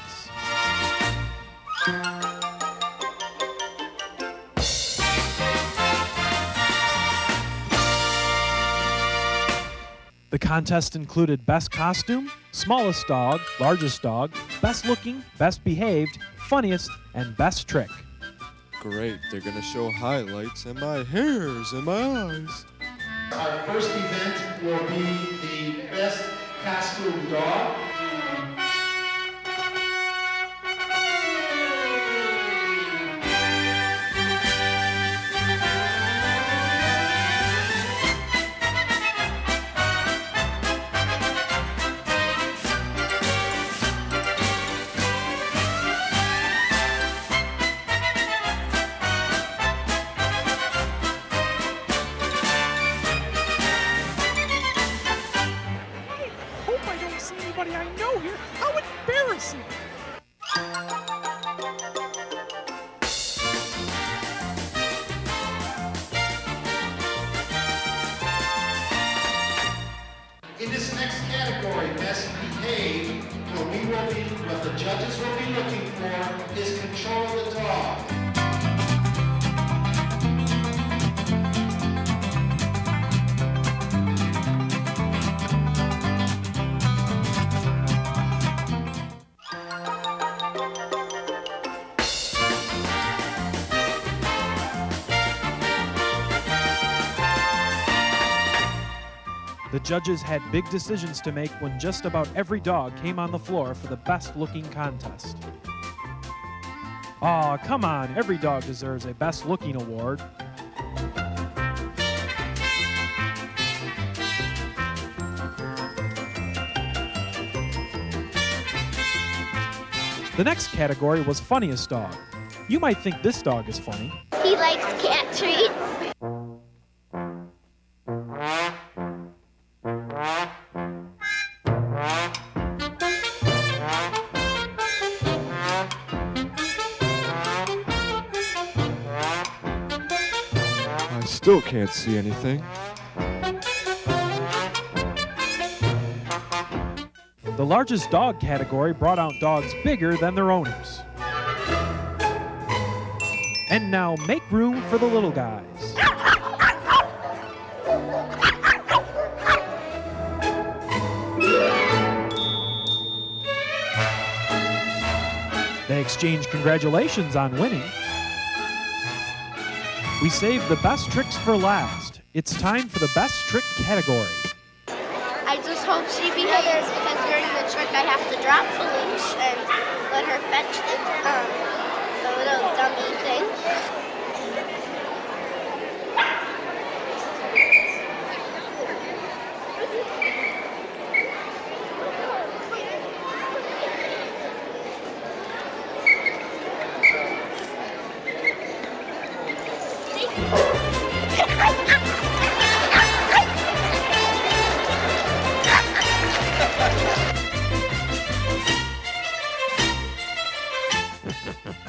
The contest included best costume, smallest dog, largest dog, best looking, best behaved, funniest, and best trick. Great, they're gonna show highlights and my hairs and my eyes. Our first event will be the best costume dog. I know here. How embarrassing! In this next category, best behaved, what the judges will be looking for is control of the dog. The judges had big decisions to make when just about every dog came on the floor for the best looking contest. Aw, come on, every dog deserves a best looking award. The next category was funniest dog. You might think this dog is funny. He likes cat treats. I still can't see anything. The largest dog category brought out dogs bigger than their owners. And now make room for the little guys. They exchange congratulations on winning. We saved the best tricks for last. It's time for the best trick category. I just hope she behaves because during the trick I have to drop the leash and let her fetch the little dummy thing.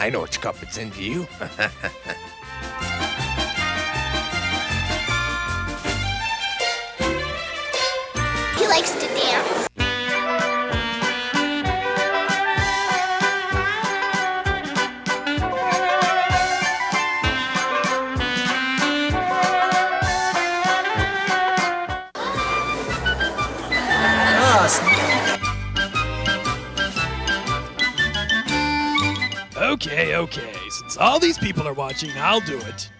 I know which cup it's in to you. He likes to dance. Okay. Since all these people are watching, I'll do it.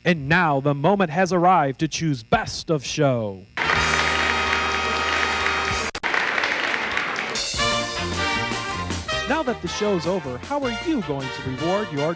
And now the moment has arrived to choose best of show. Now that the show's over, how are you going to reward your